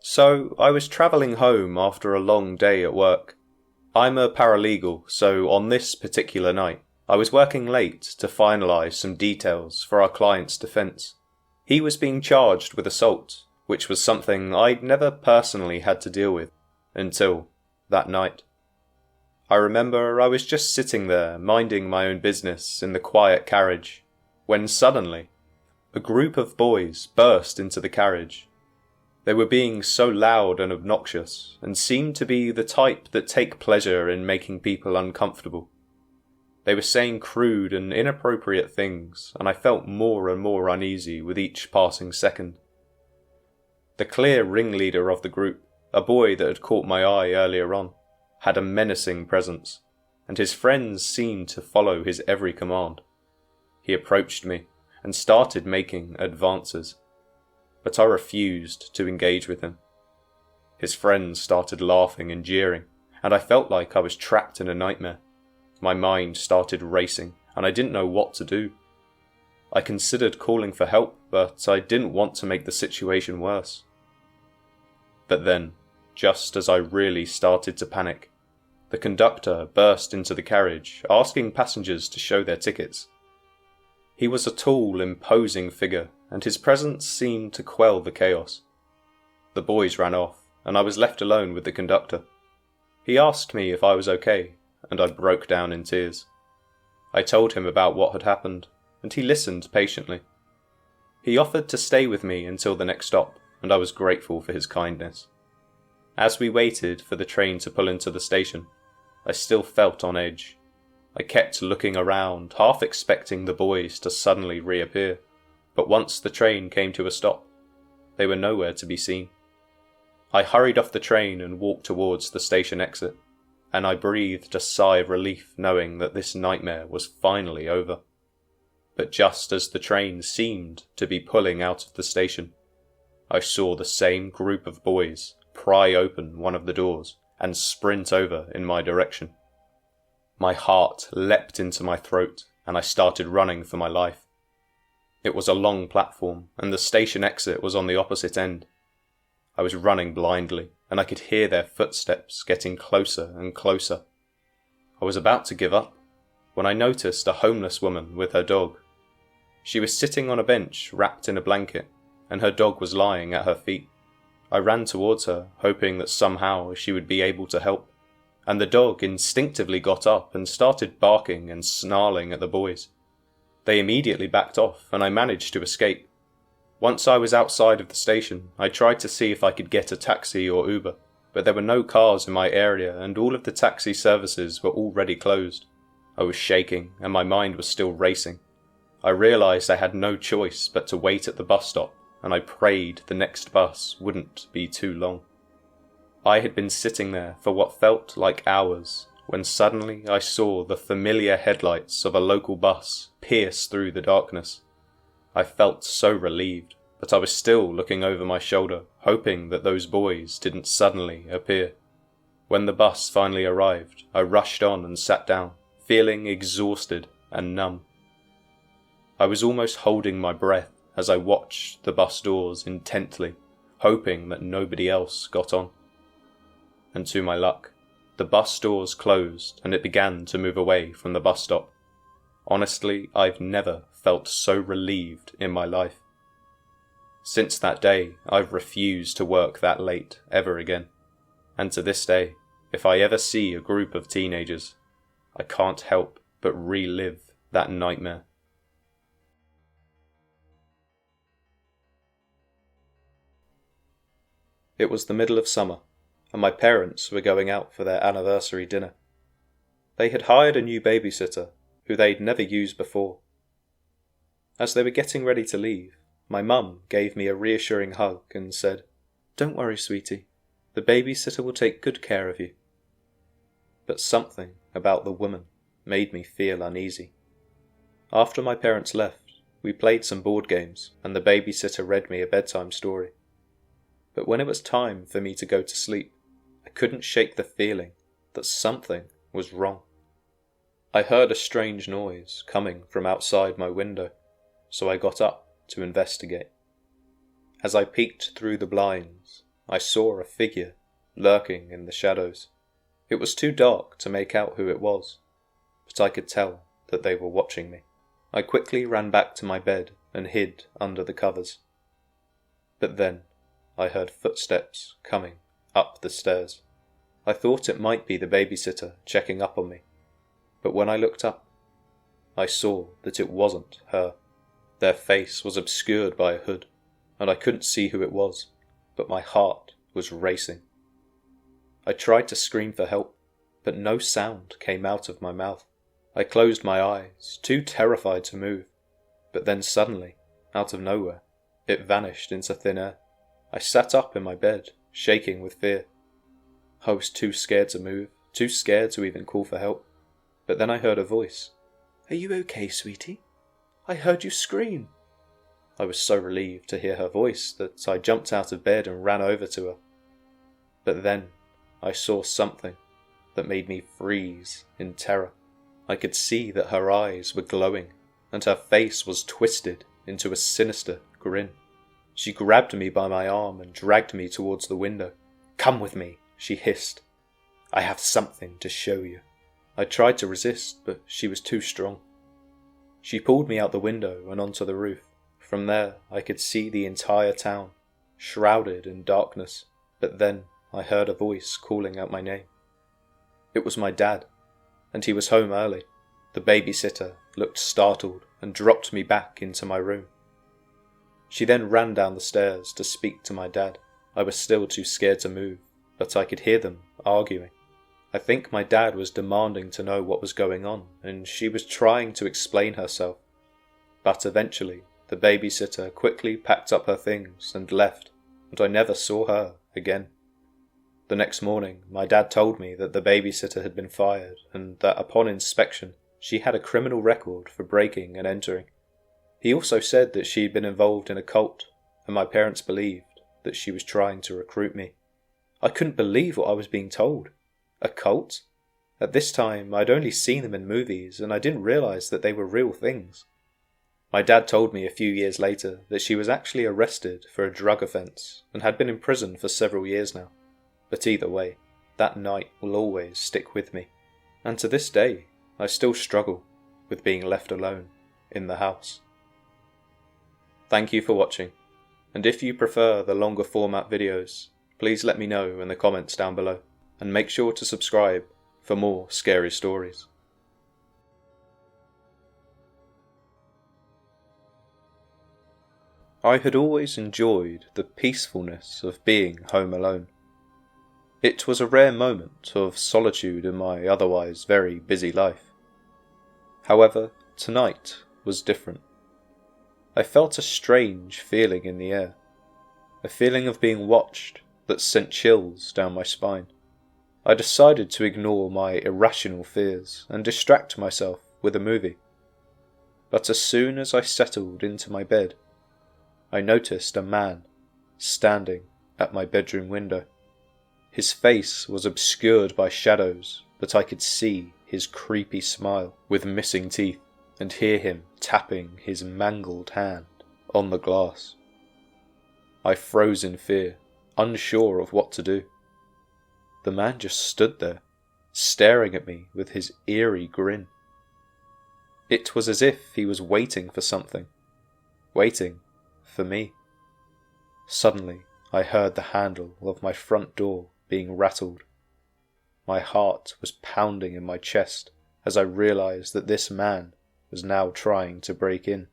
So, I was travelling home after a long day at work. I'm a paralegal, so on this particular night, I was working late to finalise some details for our client's defence. He was being charged with assault, which was something I'd never personally had to deal with, until that night. I remember I was just sitting there minding my own business in the quiet carriage, when suddenly a group of boys burst into the carriage. They were being so loud and obnoxious, and seemed to be the type that take pleasure in making people uncomfortable. They were saying crude and inappropriate things, and I felt more and more uneasy with each passing second. The clear ringleader of the group, a boy that had caught my eye earlier on, had a menacing presence, and his friends seemed to follow his every command. He approached me and started making advances, but I refused to engage with him. His friends started laughing and jeering, and I felt like I was trapped in a nightmare. My mind started racing, and I didn't know what to do. I considered calling for help, but I didn't want to make the situation worse. But then, just as I really started to panic, the conductor burst into the carriage, asking passengers to show their tickets. He was a tall, imposing figure, and his presence seemed to quell the chaos. The boys ran off, and I was left alone with the conductor. He asked me if I was okay, and I broke down in tears. I told him about what had happened, and he listened patiently. He offered to stay with me until the next stop, and I was grateful for his kindness. As we waited for the train to pull into the station, I still felt on edge. I kept looking around, half expecting the boys to suddenly reappear, but once the train came to a stop, they were nowhere to be seen. I hurried off the train and walked towards the station exit, and I breathed a sigh of relief knowing that this nightmare was finally over. But just as the train seemed to be pulling out of the station, I saw the same group of boys pry open one of the doors and sprint over in my direction. My heart leapt into my throat, and I started running for my life. It was a long platform, and the station exit was on the opposite end. I was running blindly, and I could hear their footsteps getting closer and closer. I was about to give up, when I noticed a homeless woman with her dog. She was sitting on a bench wrapped in a blanket, and her dog was lying at her feet. I ran towards her, hoping that somehow she would be able to help, and the dog instinctively got up and started barking and snarling at the boys. They immediately backed off, and I managed to escape. Once I was outside of the station, I tried to see if I could get a taxi or Uber, but there were no cars in my area and all of the taxi services were already closed. I was shaking, and my mind was still racing. I realised I had no choice but to wait at the bus stop, and I prayed the next bus wouldn't be too long. I had been sitting there for what felt like hours, when suddenly I saw the familiar headlights of a local bus pierce through the darkness. I felt so relieved, but I was still looking over my shoulder, hoping that those boys didn't suddenly appear. When the bus finally arrived, I rushed on and sat down, feeling exhausted and numb. I was almost holding my breath as I watched the bus doors intently, hoping that nobody else got on. And to my luck, the bus doors closed and it began to move away from the bus stop. Honestly, I've never felt so relieved in my life. Since that day, I've refused to work that late ever again. And to this day, if I ever see a group of teenagers, I can't help but relive that nightmare. It was the middle of summer, and my parents were going out for their anniversary dinner. They had hired a new babysitter, who they'd never used before. As they were getting ready to leave, my mum gave me a reassuring hug and said, "Don't worry, sweetie, the babysitter will take good care of you." But something about the woman made me feel uneasy. After my parents left, we played some board games and the babysitter read me a bedtime story. But when it was time for me to go to sleep, I couldn't shake the feeling that something was wrong. I heard a strange noise coming from outside my window, so I got up to investigate. As I peeked through the blinds, I saw a figure lurking in the shadows. It was too dark to make out who it was, but I could tell that they were watching me. I quickly ran back to my bed and hid under the covers. But then I heard footsteps coming up the stairs. I thought it might be the babysitter checking up on me, but when I looked up, I saw that it wasn't her. Their face was obscured by a hood, and I couldn't see who it was, but my heart was racing. I tried to scream for help, but no sound came out of my mouth. I closed my eyes, too terrified to move, but then suddenly, out of nowhere, it vanished into thin air. I sat up in my bed, shaking with fear. I was too scared to move, too scared to even call for help, but then I heard a voice. Are you okay, sweetie? I heard you scream. I was so relieved to hear her voice that I jumped out of bed and ran over to her. But then I saw something that made me freeze in terror. I could see that her eyes were glowing and her face was twisted into a sinister grin. She grabbed me by my arm and dragged me towards the window. "Come with me," she hissed. "I have something to show you." I tried to resist, but she was too strong. She pulled me out the window and onto the roof. From there, I could see the entire town, shrouded in darkness, but then I heard a voice calling out my name. It was my dad, and he was home early. The babysitter looked startled and dropped me back into my room. She then ran down the stairs to speak to my dad. I was still too scared to move, but I could hear them arguing. I think my dad was demanding to know what was going on, and she was trying to explain herself. But eventually, the babysitter quickly packed up her things and left, and I never saw her again. The next morning, my dad told me that the babysitter had been fired, and that upon inspection, she had a criminal record for breaking and entering. He also said that she had been involved in a cult, and my parents believed that she was trying to recruit me. I couldn't believe what I was being told. A cult? At this time, I'd only seen them in movies, and I didn't realise that they were real things. My dad told me a few years later that she was actually arrested for a drug offence and had been in prison for several years now. But either way, that night will always stick with me, and to this day, I still struggle with being left alone in the house. Thank you for watching, and if you prefer the longer format videos, please let me know in the comments down below, and make sure to subscribe for more scary stories. I had always enjoyed the peacefulness of being home alone. It was a rare moment of solitude in my otherwise very busy life. However, tonight was different. I felt a strange feeling in the air, a feeling of being watched that sent chills down my spine. I decided to ignore my irrational fears and distract myself with a movie. But as soon as I settled into my bed, I noticed a man standing at my bedroom window. His face was obscured by shadows, but I could see his creepy smile with missing teeth and hear him tapping his mangled hand on the glass. I froze in fear, unsure of what to do. The man just stood there, staring at me with his eerie grin. It was as if he was waiting for something, waiting for me. Suddenly, I heard the handle of my front door being rattled. My heart was pounding in my chest as I realized that this man was now trying to break in.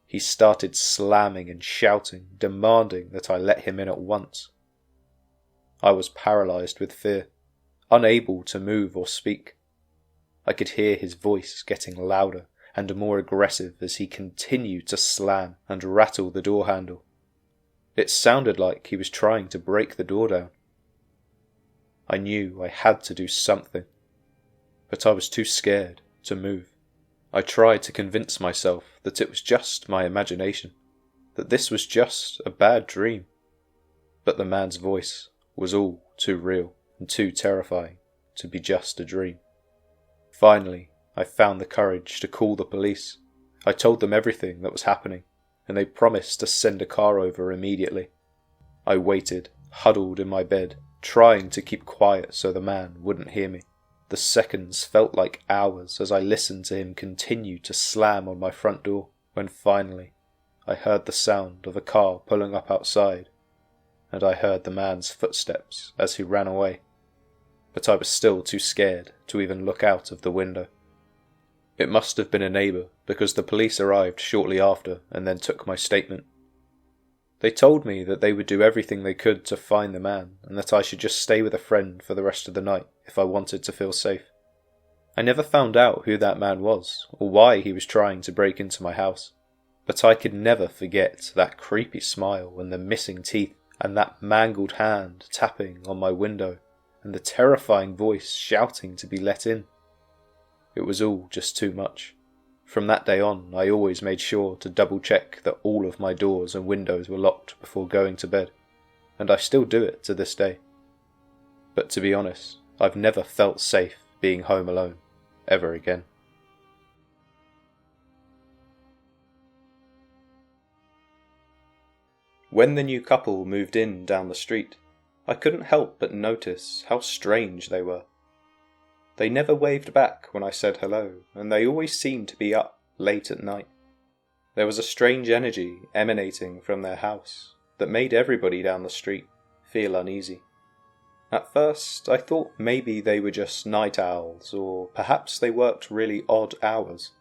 He started slamming and shouting, demanding that I let him in at once. I was paralyzed with fear, unable to move or speak. I could hear his voice getting louder and more aggressive as he continued to slam and rattle the door handle. It sounded like he was trying to break the door down. I knew I had to do something, but I was too scared to move. I tried to convince myself that it was just my imagination, that this was just a bad dream. But the man's voice was all too real and too terrifying to be just a dream. Finally, I found the courage to call the police. I told them everything that was happening, and they promised to send a car over immediately. I waited, huddled in my bed, trying to keep quiet so the man wouldn't hear me. The seconds felt like hours as I listened to him continue to slam on my front door, when finally I heard the sound of a car pulling up outside, and I heard the man's footsteps as he ran away, but I was still too scared to even look out of the window. It must have been a neighbour, because the police arrived shortly after and then took my statement. They told me that they would do everything they could to find the man, and that I should just stay with a friend for the rest of the night if I wanted to feel safe. I never found out who that man was, or why he was trying to break into my house, but I could never forget that creepy smile and the missing teeth, and that mangled hand tapping on my window, and the terrifying voice shouting to be let in. It was all just too much. From that day on, I always made sure to double check that all of my doors and windows were locked before going to bed, and I still do it to this day. But to be honest, I've never felt safe being home alone, ever again. When the new couple moved in down the street, I couldn't help but notice how strange they were. They never waved back when I said hello, and they always seemed to be up late at night. There was a strange energy emanating from their house that made everybody down the street feel uneasy. At first, I thought maybe they were just night owls, or perhaps they worked really odd hours.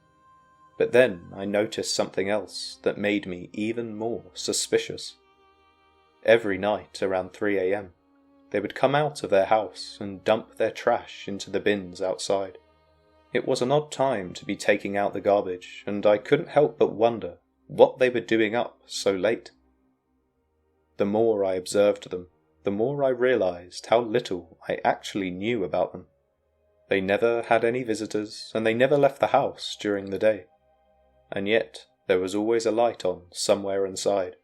But then I noticed something else that made me even more suspicious. Every night around 3 a.m, they would come out of their house and dump their trash into the bins outside. It was an odd time to be taking out the garbage, and I couldn't help but wonder what they were doing up so late. The more I observed them, the more I realized how little I actually knew about them. They never had any visitors, and they never left the house during the day. And yet there was always a light on somewhere inside,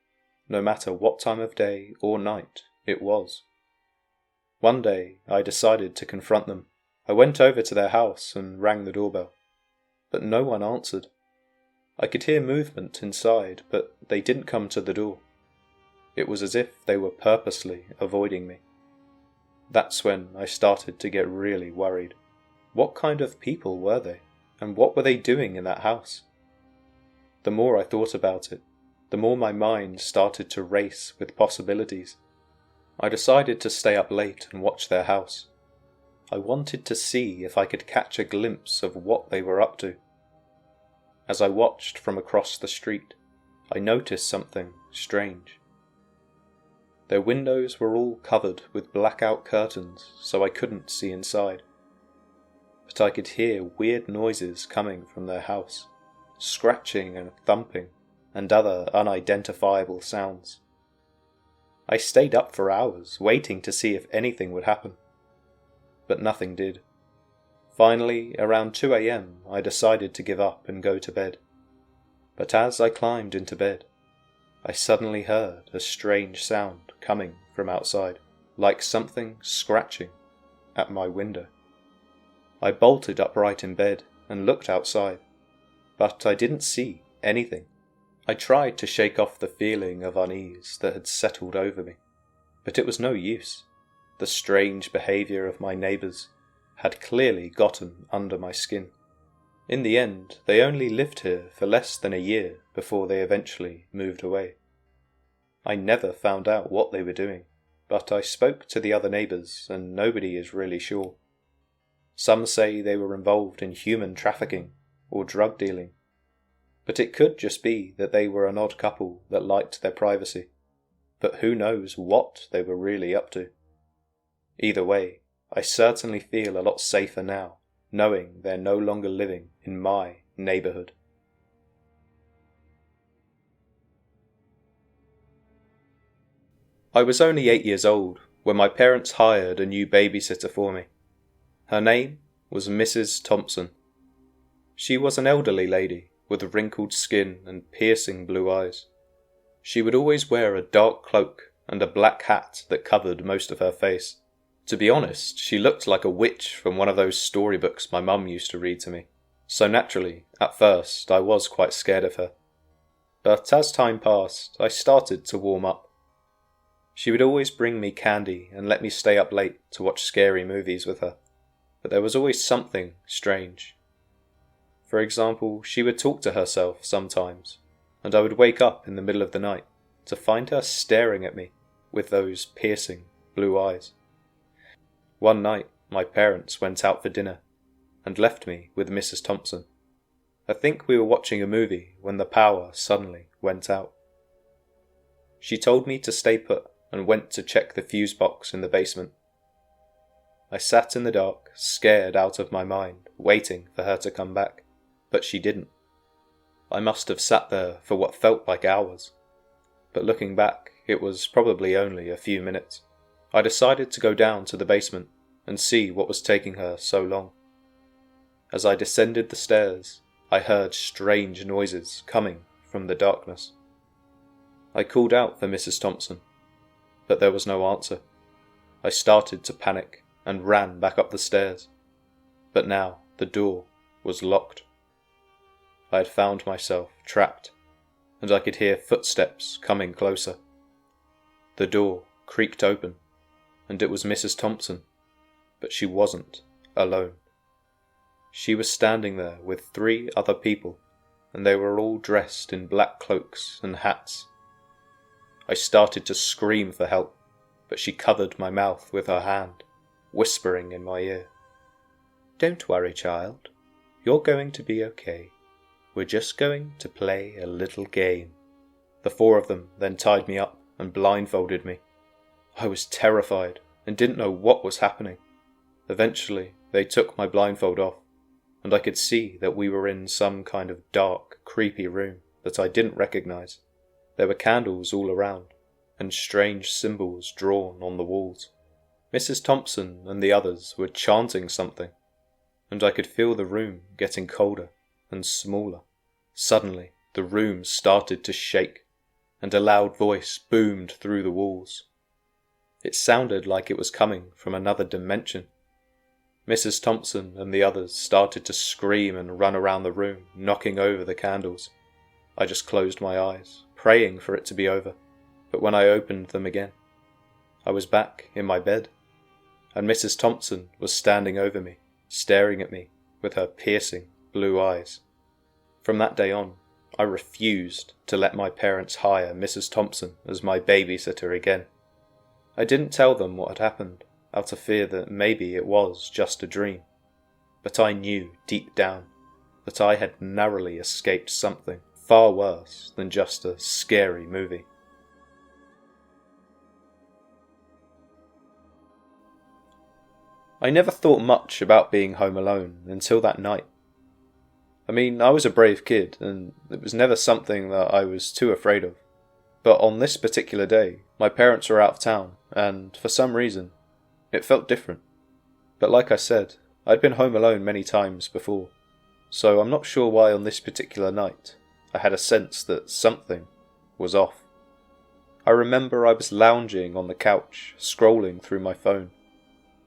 no matter what time of day or night it was. One day I decided to confront them. I went over to their house and rang the doorbell, but no one answered. I could hear movement inside, but they didn't come to the door. It was as if they were purposely avoiding me. That's when I started to get really worried. What kind of people were they, and what were they doing in that house? The more I thought about it, the more my mind started to race with possibilities. I decided to stay up late and watch their house. I wanted to see if I could catch a glimpse of what they were up to. As I watched from across the street, I noticed something strange. Their windows were all covered with blackout curtains, so I couldn't see inside. But I could hear weird noises coming from their house, scratching and thumping, and other unidentifiable sounds. I stayed up for hours, waiting to see if anything would happen. But nothing did. Finally, around 2 a.m, I decided to give up and go to bed. But as I climbed into bed, I suddenly heard a strange sound coming from outside, like something scratching at my window. I bolted upright in bed and looked outside, but I didn't see anything. I tried to shake off the feeling of unease that had settled over me, but it was no use. The strange behaviour of my neighbours had clearly gotten under my skin. In the end, they only lived here for less than a year before they eventually moved away. I never found out what they were doing, but I spoke to the other neighbours and nobody is really sure. Some say they were involved in human trafficking or drug dealing, but it could just be that they were an odd couple that liked their privacy. But who knows what they were really up to. Either way, I certainly feel a lot safer now, knowing they're no longer living in my neighbourhood. I was only 8 years old when my parents hired a new babysitter for me. Her name was Mrs. Thompson. She was an elderly lady with wrinkled skin and piercing blue eyes. She would always wear a dark cloak and a black hat that covered most of her face. To be honest, she looked like a witch from one of those storybooks my mum used to read to me, so naturally, at first, I was quite scared of her. But as time passed, I started to warm up. She would always bring me candy and let me stay up late to watch scary movies with her. but there was always something strange. For example, she would talk to herself sometimes, and I would wake up in the middle of the night to find her staring at me with those piercing blue eyes. One night, my parents went out for dinner and left me with Mrs. Thompson. I think we were watching a movie when the power suddenly went out. She told me to stay put and went to check the fuse box in the basement. I sat in the dark, scared out of my mind, waiting for her to come back, but she didn't. I must have sat there for what felt like hours, but looking back, it was probably only a few minutes. I decided to go down to the basement and see what was taking her so long. As I descended the stairs, I heard strange noises coming from the darkness. I called out for Mrs. Thompson, but there was no answer. I started to panic and ran back up the stairs, but now the door was locked. I had found myself trapped, and I could hear footsteps coming closer. The door creaked open, and it was Mrs. Thompson, but she wasn't alone. She was standing there with 3 other people, and they were all dressed in black cloaks and hats. I started to scream for help, but she covered my mouth with her hand, whispering in my ear, "Don't worry, child. You're going to be okay. We're just going to play a little game." The 4 of them then tied me up and blindfolded me. I was terrified and didn't know what was happening. Eventually, they took my blindfold off, and I could see that we were in some kind of dark, creepy room that I didn't recognize. There were candles all around, and strange symbols drawn on the walls. Mrs. Thompson and the others were chanting something, and I could feel the room getting colder and smaller. Suddenly, the room started to shake, and a loud voice boomed through the walls. It sounded like it was coming from another dimension. Mrs. Thompson and the others started to scream and run around the room, knocking over the candles. I just closed my eyes, praying for it to be over, but when I opened them again, I was back in my bed, and Mrs. Thompson was standing over me, staring at me with her piercing blue eyes. From that day on, I refused to let my parents hire Mrs. Thompson as my babysitter again. I didn't tell them what had happened, out of fear that maybe it was just a dream, but I knew deep down that I had narrowly escaped something far worse than just a scary movie. I never thought much about being home alone until that night. I mean, I was a brave kid, and it was never something that I was too afraid of. But on this particular day, my parents were out of town, and for some reason, it felt different. But like I said, I'd been home alone many times before, so I'm not sure why on this particular night I had a sense that something was off. I remember I was lounging on the couch, scrolling through my phone,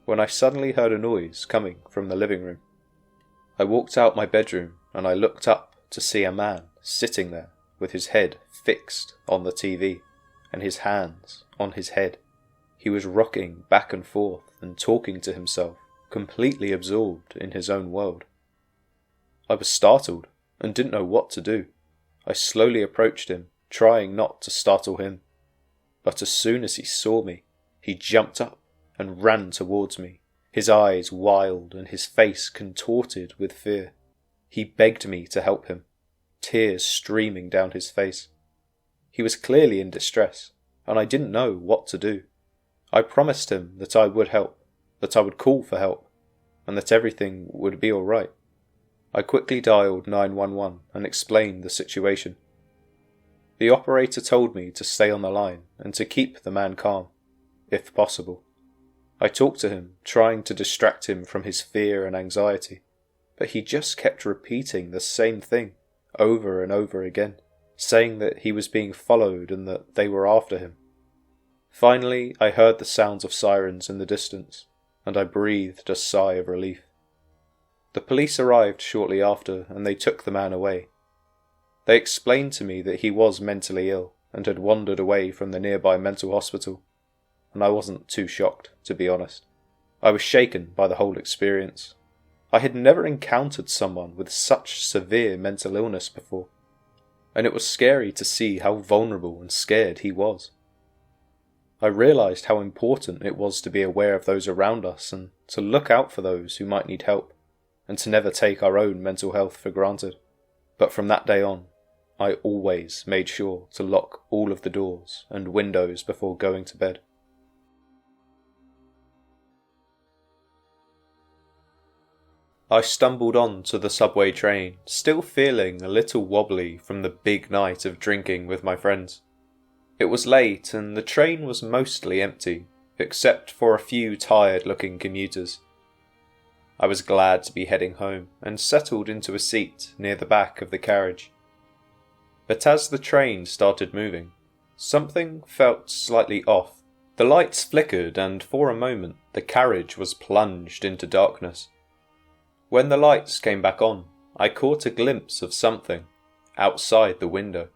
when I suddenly heard a noise coming from the living room. I walked out my bedroom and I looked up to see a man sitting there with his head fixed on the TV and his hands on his head. He was rocking back and forth and talking to himself, completely absorbed in his own world. I was startled and didn't know what to do. I slowly approached him, trying not to startle him. But as soon as he saw me, he jumped up and ran towards me, his eyes wild and his face contorted with fear. He begged me to help him, tears streaming down his face. He was clearly in distress, and I didn't know what to do. I promised him that I would help, that I would call for help, and that everything would be all right. I quickly dialed 911 and explained the situation. The operator told me to stay on the line and to keep the man calm, if possible. I talked to him, trying to distract him from his fear and anxiety, but he just kept repeating the same thing over and over again, saying that he was being followed and that they were after him. Finally, I heard the sounds of sirens in the distance, and I breathed a sigh of relief. The police arrived shortly after, and they took the man away. They explained to me that he was mentally ill and had wandered away from the nearby mental hospital, and I wasn't too shocked, to be honest. I was shaken by the whole experience. I had never encountered someone with such severe mental illness before, and it was scary to see how vulnerable and scared he was. I realised how important it was to be aware of those around us and to look out for those who might need help, and to never take our own mental health for granted. But from that day on, I always made sure to lock all of the doors and windows before going to bed. I stumbled on to the subway train, still feeling a little wobbly from the big night of drinking with my friends. It was late and the train was mostly empty, except for a few tired-looking commuters. I was glad to be heading home and settled into a seat near the back of the carriage. But as the train started moving, something felt slightly off. The lights flickered and for a moment the carriage was plunged into darkness. When the lights came back on, I caught a glimpse of something outside the window.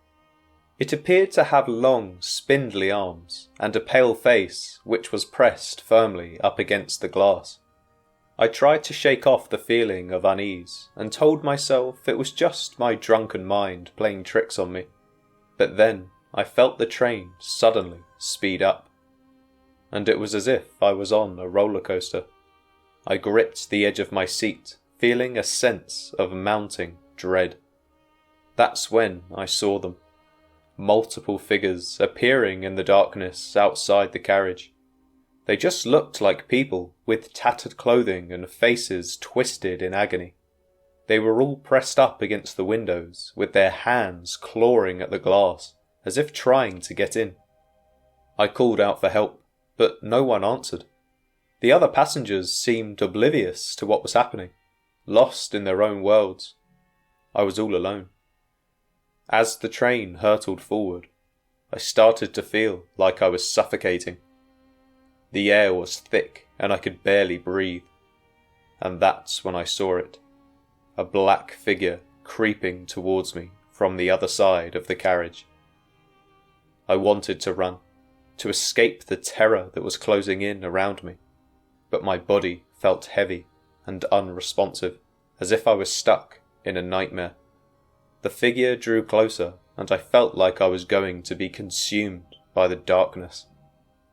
It appeared to have long, spindly arms and a pale face which was pressed firmly up against the glass. I tried to shake off the feeling of unease and told myself it was just my drunken mind playing tricks on me. But then I felt the train suddenly speed up, and it was as if I was on a roller coaster. I gripped the edge of my seat, feeling a sense of mounting dread. That's when I saw them. Multiple figures appearing in the darkness outside the carriage. They just looked like people with tattered clothing and faces twisted in agony. They were all pressed up against the windows, with their hands clawing at the glass, as if trying to get in. I called out for help, but no one answered. The other passengers seemed oblivious to what was happening, lost in their own worlds. I was all alone. As the train hurtled forward, I started to feel like I was suffocating. The air was thick and I could barely breathe. And that's when I saw it. A black figure creeping towards me from the other side of the carriage. I wanted to run, to escape the terror that was closing in around me, but my body felt heavy and unresponsive, as if I was stuck in a nightmare. The figure drew closer, and I felt like I was going to be consumed by the darkness.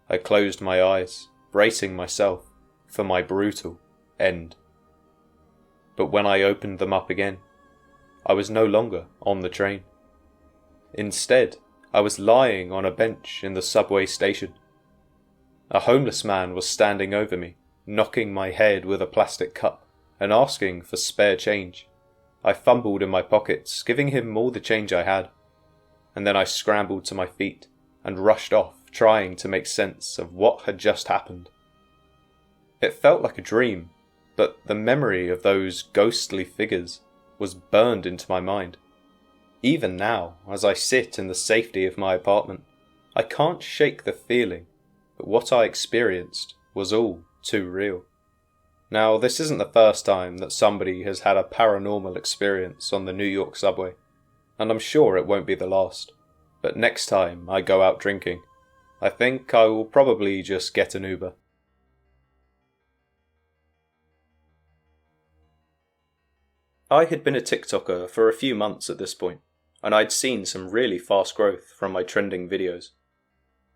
I closed my eyes, bracing myself for my brutal end. But when I opened them up again, I was no longer on the train. Instead, I was lying on a bench in the subway station. A homeless man was standing over me, knocking my head with a plastic cup and asking for spare change. I fumbled in my pockets, giving him all the change I had, and then I scrambled to my feet and rushed off, trying to make sense of what had just happened. It felt like a dream, but the memory of those ghostly figures was burned into my mind. Even now, as I sit in the safety of my apartment, I can't shake the feeling that what I experienced was all too real. Now, this isn't the first time that somebody has had a paranormal experience on the New York subway, and I'm sure it won't be the last. But next time I go out drinking, I think I will probably just get an Uber. I had been a TikToker for a few months at this point, and I'd seen some really fast growth from my trending videos.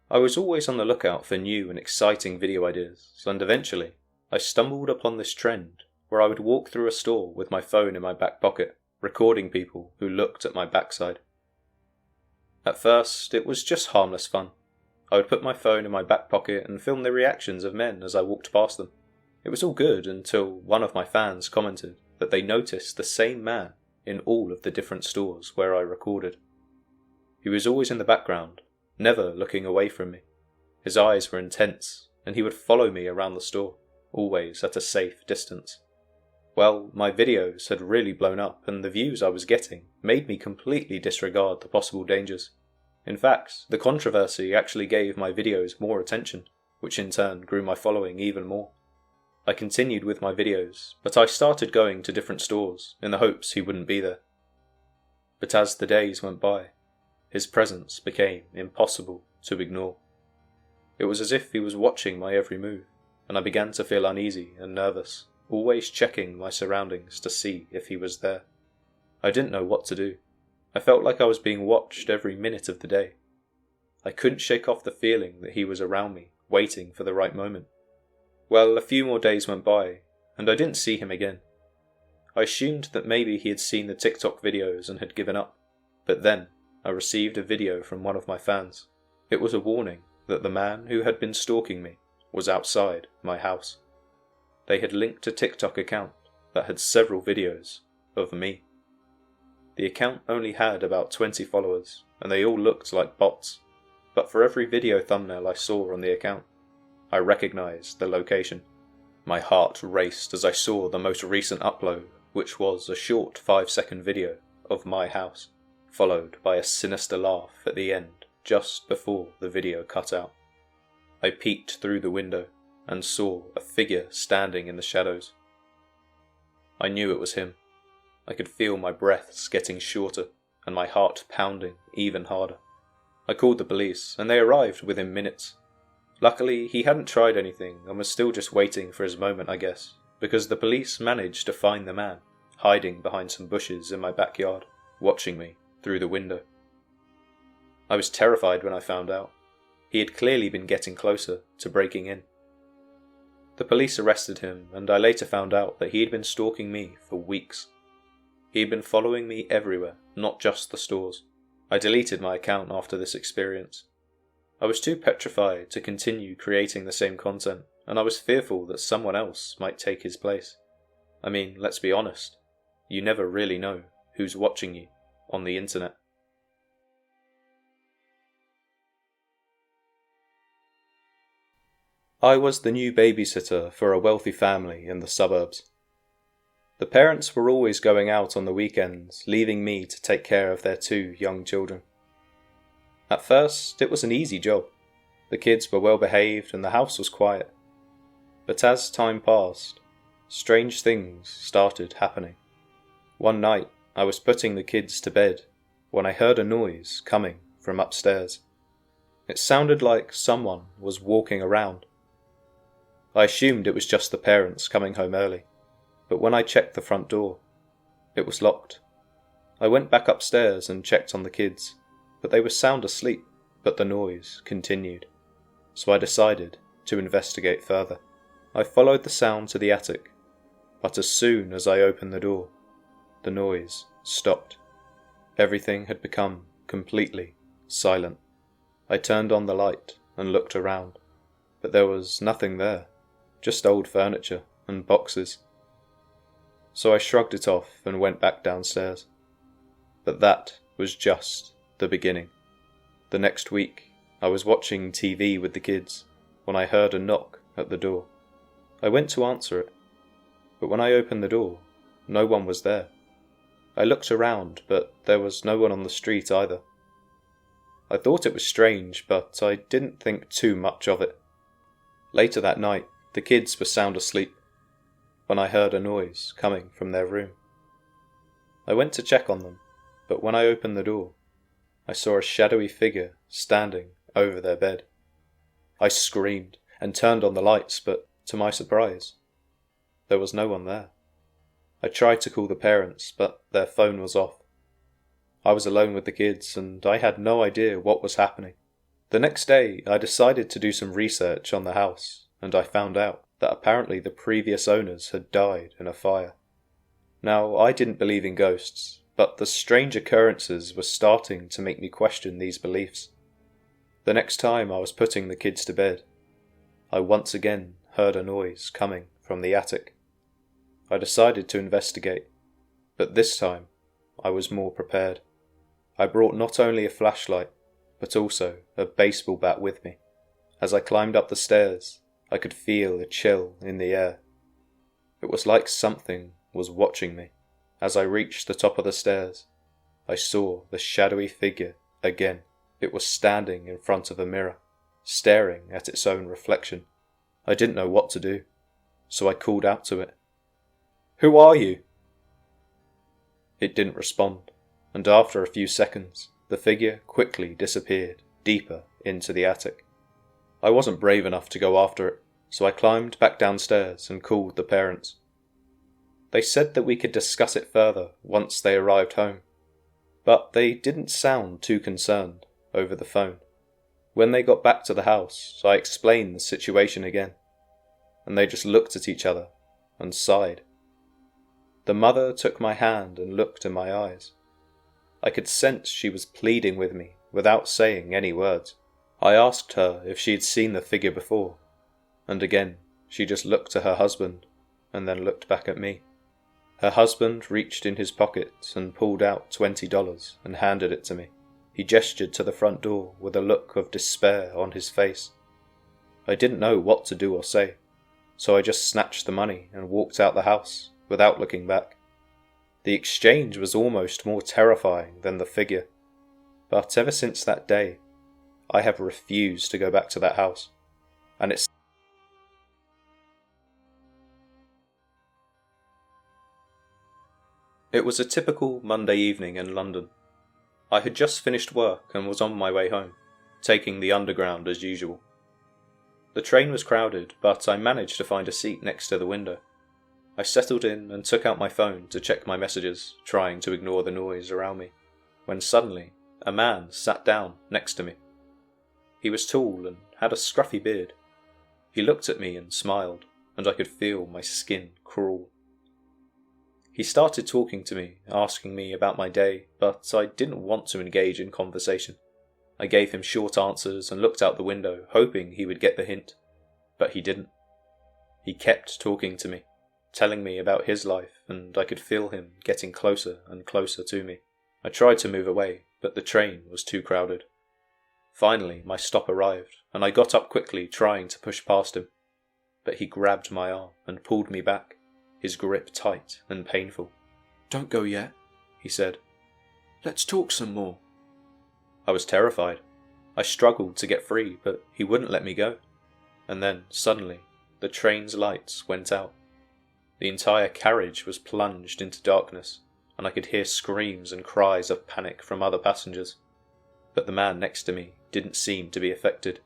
I was always on the lookout for new and exciting video ideas, and eventually I stumbled upon this trend where I would walk through a store with my phone in my back pocket, recording people who looked at my backside. At first, it was just harmless fun. I would put my phone in my back pocket and film the reactions of men as I walked past them. It was all good until one of my fans commented that they noticed the same man in all of the different stores where I recorded. He was always in the background, never looking away from me. His eyes were intense, and he would follow me around the store, always at a safe distance. Well, my videos had really blown up, and the views I was getting made me completely disregard the possible dangers. In fact, the controversy actually gave my videos more attention, which in turn grew my following even more. I continued with my videos, but I started going to different stores in the hopes he wouldn't be there. But as the days went by, his presence became impossible to ignore. It was as if he was watching my every move, and I began to feel uneasy and nervous, always checking my surroundings to see if he was there. I didn't know what to do. I felt like I was being watched every minute of the day. I couldn't shake off the feeling that he was around me, waiting for the right moment. Well, a few more days went by, and I didn't see him again. I assumed that maybe he had seen the TikTok videos and had given up, but then I received a video from one of my fans. It was a warning that the man who had been stalking me was outside my house. They had linked a TikTok account that had several videos of me. The account only had about 20 followers, and they all looked like bots, but for every video thumbnail I saw on the account, I recognized the location. My heart raced as I saw the most recent upload, which was a short 5-second video of my house, followed by a sinister laugh at the end just before the video cut out. I peeked through the window and saw a figure standing in the shadows. I knew it was him. I could feel my breaths getting shorter and my heart pounding even harder. I called the police and they arrived within minutes. Luckily, he hadn't tried anything and was still just waiting for his moment, I guess, because the police managed to find the man, hiding behind some bushes in my backyard, watching me through the window. I was terrified when I found out. He had clearly been getting closer to breaking in. The police arrested him, and I later found out that he had been stalking me for weeks. He had been following me everywhere, not just the stores. I deleted my account after this experience. I was too petrified to continue creating the same content, and I was fearful that someone else might take his place. I mean, let's be honest, you never really know who's watching you on the internet. I was the new babysitter for a wealthy family in the suburbs. The parents were always going out on the weekends, leaving me to take care of their 2 young children. At first, it was an easy job. The kids were well behaved and the house was quiet. But as time passed, strange things started happening. One night, I was putting the kids to bed when I heard a noise coming from upstairs. It sounded like someone was walking around. I assumed it was just the parents coming home early, but when I checked the front door, it was locked. I went back upstairs and checked on the kids, but they were sound asleep, but the noise continued. So I decided to investigate further. I followed the sound to the attic, but as soon as I opened the door, the noise stopped. Everything had become completely silent. I turned on the light and looked around, but there was nothing there, just old furniture and boxes. So I shrugged it off and went back downstairs. But that was just the beginning. The next week, I was watching TV with the kids when I heard a knock at the door. I went to answer it, but when I opened the door, no one was there. I looked around, but there was no one on the street either. I thought it was strange, but I didn't think too much of it. Later that night, the kids were sound asleep when I heard a noise coming from their room. I went to check on them, but when I opened the door, I saw a shadowy figure standing over their bed. I screamed and turned on the lights, but to my surprise, there was no one there. I tried to call the parents, but their phone was off. I was alone with the kids, and I had no idea what was happening. The next day, I decided to do some research on the house, and I found out that apparently the previous owners had died in a fire. Now, I didn't believe in ghosts, but the strange occurrences were starting to make me question these beliefs. The next time I was putting the kids to bed, I once again heard a noise coming from the attic. I decided to investigate, but this time I was more prepared. I brought not only a flashlight, but also a baseball bat with me. As I climbed up the stairs, I could feel a chill in the air. It was like something was watching me. As I reached the top of the stairs, I saw the shadowy figure again. It was standing in front of a mirror, staring at its own reflection. I didn't know what to do, so I called out to it. "Who are you?" It didn't respond, and after a few seconds, the figure quickly disappeared deeper into the attic. I wasn't brave enough to go after it, so I climbed back downstairs and called the parents. They said that we could discuss it further once they arrived home, but they didn't sound too concerned over the phone. When they got back to the house, I explained the situation again, and they just looked at each other and sighed. The mother took my hand and looked in my eyes. I could sense she was pleading with me without saying any words. I asked her if she had seen the figure before, and again she just looked to her husband and then looked back at me. Her husband reached in his pocket and pulled out $20 and handed it to me. He gestured to the front door with a look of despair on his face. I didn't know what to do or say, so I just snatched the money and walked out the house without looking back. The exchange was almost more terrifying than the figure, but ever since that day, I have refused to go back to that house, and it's It was a typical Monday evening in London. I had just finished work and was on my way home, taking the Underground as usual. The train was crowded, but I managed to find a seat next to the window. I settled in and took out my phone to check my messages, trying to ignore the noise around me, when suddenly a man sat down next to me. He was tall and had a scruffy beard. He looked at me and smiled, and I could feel my skin crawl. He started talking to me, asking me about my day, but I didn't want to engage in conversation. I gave him short answers and looked out the window, hoping he would get the hint, but he didn't. He kept talking to me, telling me about his life, and I could feel him getting closer and closer to me. I tried to move away, but the train was too crowded. Finally, my stop arrived, and I got up quickly, trying to push past him, but he grabbed my arm and pulled me back, his grip tight and painful. "Don't go yet," he said. "Let's talk some more." I was terrified. I struggled to get free, but he wouldn't let me go. And then, suddenly, the train's lights went out. The entire carriage was plunged into darkness, and I could hear screams and cries of panic from other passengers. But the man next to me didn't seem to be affected.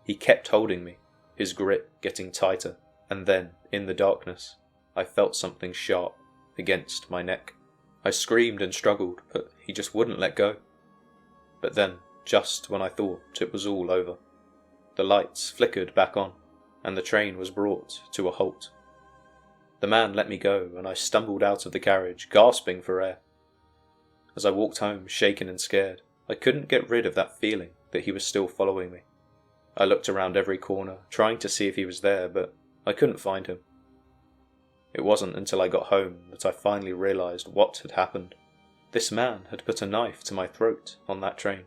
He kept holding me, his grip getting tighter, and then, in the darkness, I felt something sharp against my neck. I screamed and struggled, but he just wouldn't let go. But then, just when I thought it was all over, the lights flickered back on, and the train was brought to a halt. The man let me go, and I stumbled out of the carriage, gasping for air. As I walked home, shaken and scared, I couldn't get rid of that feeling that he was still following me. I looked around every corner, trying to see if he was there, but I couldn't find him. It wasn't until I got home that I finally realised what had happened. This man had put a knife to my throat on that train,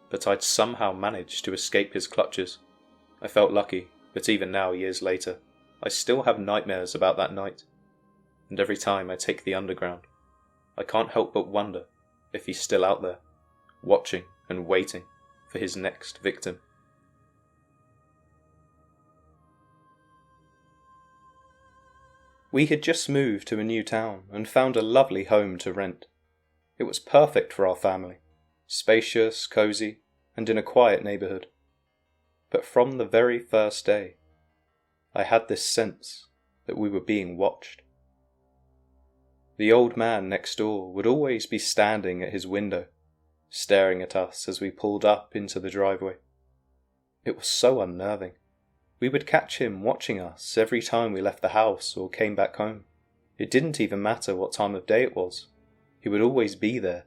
but I'd somehow managed to escape his clutches. I felt lucky, but even now, years later, I still have nightmares about that night. And every time I take the Underground, I can't help but wonder if he's still out there, watching and waiting for his next victim. We had just moved to a new town and found a lovely home to rent. It was perfect for our family, spacious, cosy, and in a quiet neighbourhood. But from the very first day, I had this sense that we were being watched. The old man next door would always be standing at his window, staring at us as we pulled up into the driveway. It was so unnerving. We would catch him watching us every time we left the house or came back home. It didn't even matter what time of day it was. He would always be there,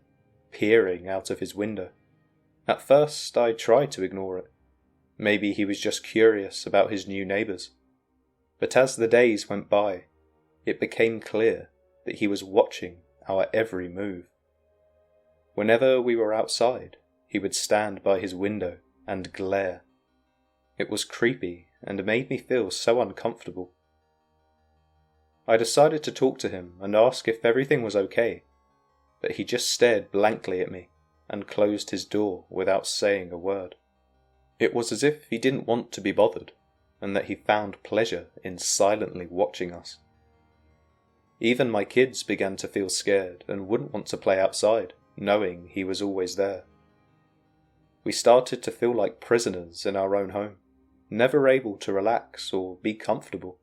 peering out of his window. At first, I tried to ignore it. Maybe he was just curious about his new neighbours. But as the days went by, it became clear that he was watching our every move. Whenever we were outside, he would stand by his window and glare. It was creepy and made me feel so uncomfortable. I decided to talk to him and ask if everything was okay, but he just stared blankly at me and closed his door without saying a word. It was as if he didn't want to be bothered, and that he found pleasure in silently watching us. Even my kids began to feel scared and wouldn't want to play outside, knowing he was always there. We started to feel like prisoners in our own home, never able to relax or be comfortable.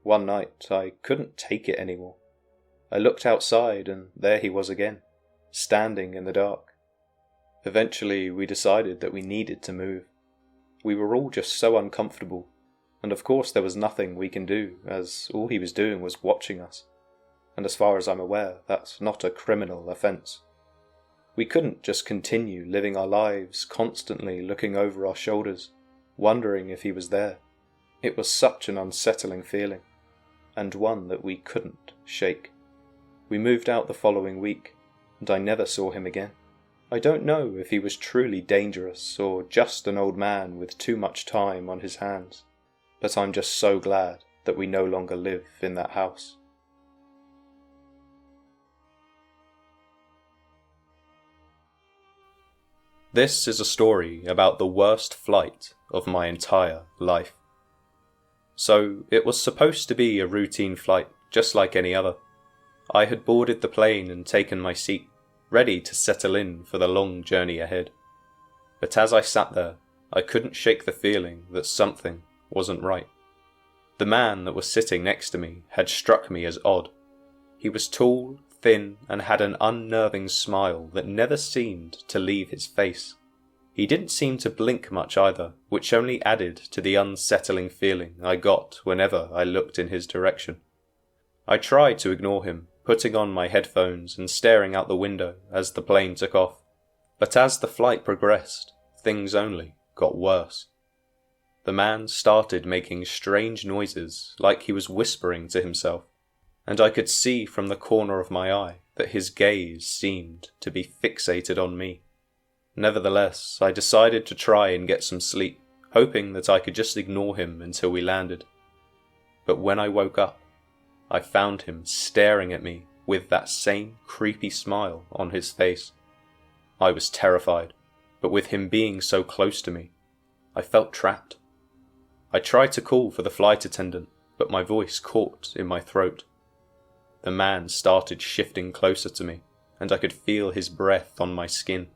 One night I couldn't take it anymore. I looked outside and there he was again, standing in the dark. Eventually we decided that we needed to move. We were all just so uncomfortable, and of course there was nothing we can do, as all he was doing was watching us. And as far as I'm aware, that's not a criminal offence. We couldn't just continue living our lives constantly looking over our shoulders, wondering if he was there. It was such an unsettling feeling, and one that we couldn't shake. We moved out the following week, and I never saw him again. I don't know if he was truly dangerous or just an old man with too much time on his hands, but I'm just so glad that we no longer live in that house. This is a story about the worst flight of my entire life. So, it was supposed to be a routine flight, just like any other. I had boarded the plane and taken my seat, ready to settle in for the long journey ahead. But as I sat there, I couldn't shake the feeling that something wasn't right. The man that was sitting next to me had struck me as odd. He was tall, thin, and had an unnerving smile that never seemed to leave his face. He didn't seem to blink much either, which only added to the unsettling feeling I got whenever I looked in his direction. I tried to ignore him, putting on my headphones and staring out the window as the plane took off. But as the flight progressed, things only got worse. The man started making strange noises like he was whispering to himself, and I could see from the corner of my eye that his gaze seemed to be fixated on me. Nevertheless, I decided to try and get some sleep, hoping that I could just ignore him until we landed. But when I woke up, I found him staring at me with that same creepy smile on his face. I was terrified, but with him being so close to me, I felt trapped. I tried to call for the flight attendant, but my voice caught in my throat. The man started shifting closer to me, and I could feel his breath on my skin.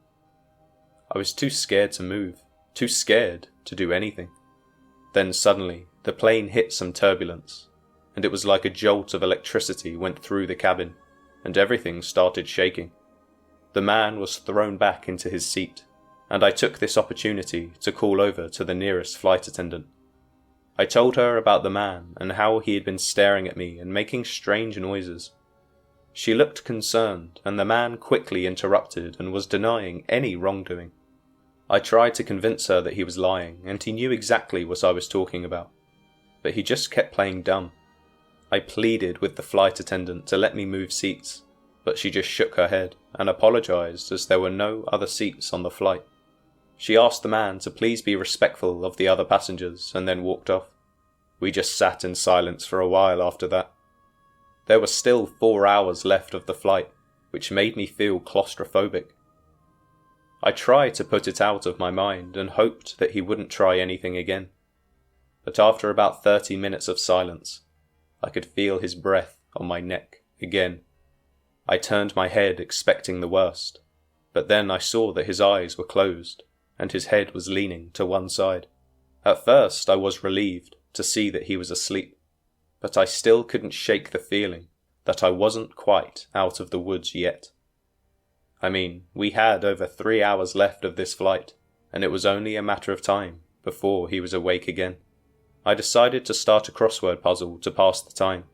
I was too scared to move, too scared to do anything. Then suddenly, the plane hit some turbulence, and it was like a jolt of electricity went through the cabin, and everything started shaking. The man was thrown back into his seat, and I took this opportunity to call over to the nearest flight attendant. I told her about the man and how he had been staring at me and making strange noises. She looked concerned, and the man quickly interrupted and was denying any wrongdoing. I tried to convince her that he was lying, and he knew exactly what I was talking about, but he just kept playing dumb. I pleaded with the flight attendant to let me move seats, but she just shook her head and apologized as there were no other seats on the flight. She asked the man to please be respectful of the other passengers and then walked off. We just sat in silence for a while after that. There were still 4 hours left of the flight, which made me feel claustrophobic. I tried to put it out of my mind and hoped that he wouldn't try anything again. But after about 30 minutes of silence, I could feel his breath on my neck again. I turned my head expecting the worst, but then I saw that his eyes were closed and his head was leaning to one side. At first I was relieved to see that he was asleep, but I still couldn't shake the feeling that I wasn't quite out of the woods yet. I mean, we had over 3 hours left of this flight, and it was only a matter of time before he was awake again. I decided to start a crossword puzzle to pass the time,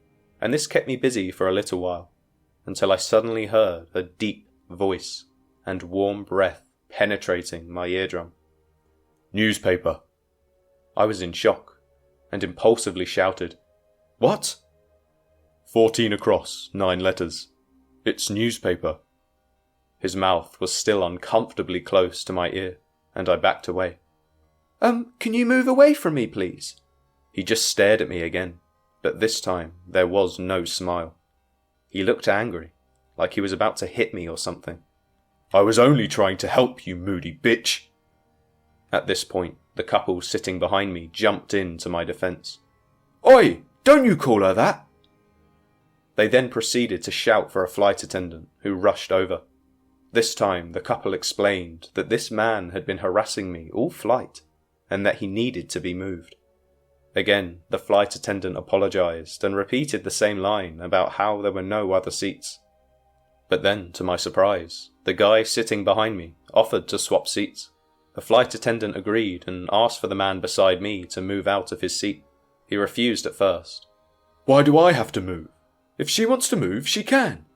and this kept me busy for a little while, until I suddenly heard a deep voice and warm breath penetrating my eardrum. "Newspaper." I was in shock, and impulsively shouted, "What?" 14 across, 9 letters. It's newspaper." His mouth was still uncomfortably close to my ear, and I backed away. Can you move away from me, please?" He just stared at me again, but this time there was no smile. He looked angry, like he was about to hit me or something. "I was only trying to help, you moody bitch." At this point, the couple sitting behind me jumped in to my defence. "Oi, don't you call her that!" They then proceeded to shout for a flight attendant, who rushed over. This time the couple explained that this man had been harassing me all flight, and that he needed to be moved. Again, the flight attendant apologised and repeated the same line about how there were no other seats. But then, to my surprise, the guy sitting behind me offered to swap seats. The flight attendant agreed and asked for the man beside me to move out of his seat. He refused at first. "Why do I have to move? If she wants to move, she can."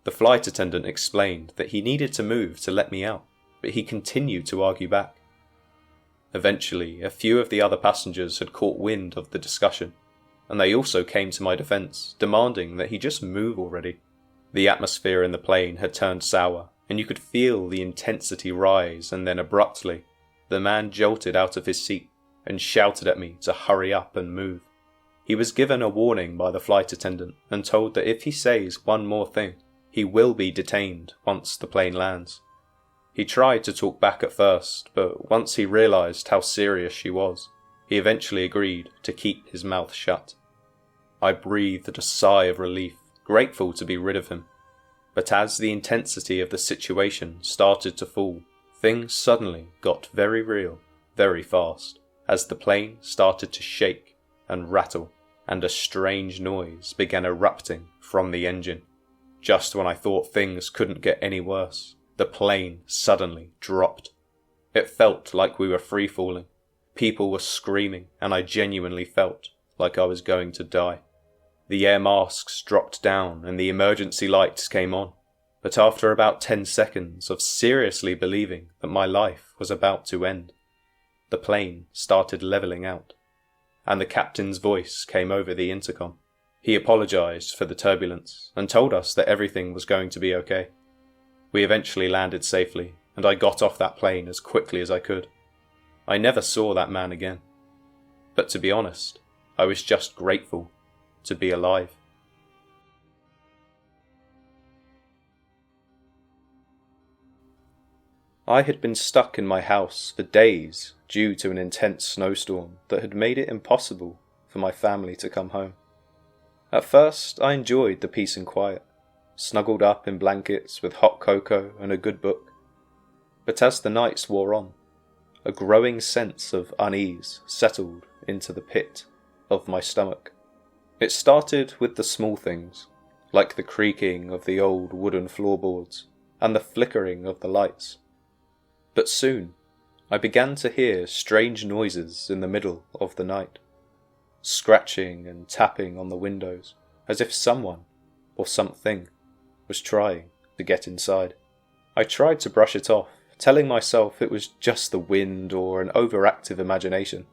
The flight attendant explained that he needed to move to let me out, but he continued to argue back. Eventually, a few of the other passengers had caught wind of the discussion, and they also came to my defence, demanding that he just move already. The atmosphere in the plane had turned sour, and you could feel the intensity rise, and then abruptly, the man jolted out of his seat and shouted at me to hurry up and move. He was given a warning by the flight attendant and told that if he says one more thing, he will be detained once the plane lands. He tried to talk back at first, but once he realised how serious she was, he eventually agreed to keep his mouth shut. I breathed a sigh of relief, grateful to be rid of him. But as the intensity of the situation started to fall, things suddenly got very real, very fast, as the plane started to shake and rattle, and a strange noise began erupting from the engine. Just when I thought things couldn't get any worse, the plane suddenly dropped. It felt like we were free-falling. People were screaming, and I genuinely felt like I was going to die. The air masks dropped down and the emergency lights came on, but after about 10 seconds of seriously believing that my life was about to end, the plane started levelling out, and the captain's voice came over the intercom. He apologised for the turbulence and told us that everything was going to be okay. We eventually landed safely, and I got off that plane as quickly as I could. I never saw that man again. But to be honest, I was just grateful to be alive. I had been stuck in my house for days due to an intense snowstorm that had made it impossible for my family to come home. At first, I enjoyed the peace and quiet, snuggled up in blankets with hot cocoa and a good book. But as the nights wore on, a growing sense of unease settled into the pit of my stomach. It started with the small things, like the creaking of the old wooden floorboards and the flickering of the lights. But soon, I began to hear strange noises in the middle of the night, scratching and tapping on the windows, as if someone, or something, was trying to get inside. I tried to brush it off, telling myself it was just the wind or an overactive imagination.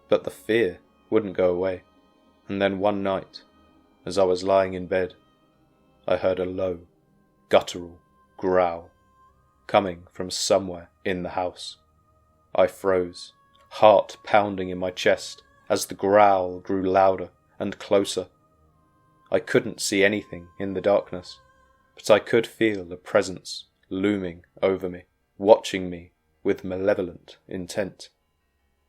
But the fear wouldn't go away, and then one night, as I was lying in bed, I heard a low, guttural growl coming from somewhere in the house. I froze, heart pounding in my chest as the growl grew louder and closer. I couldn't see anything in the darkness, but I could feel a presence looming over me, watching me with malevolent intent.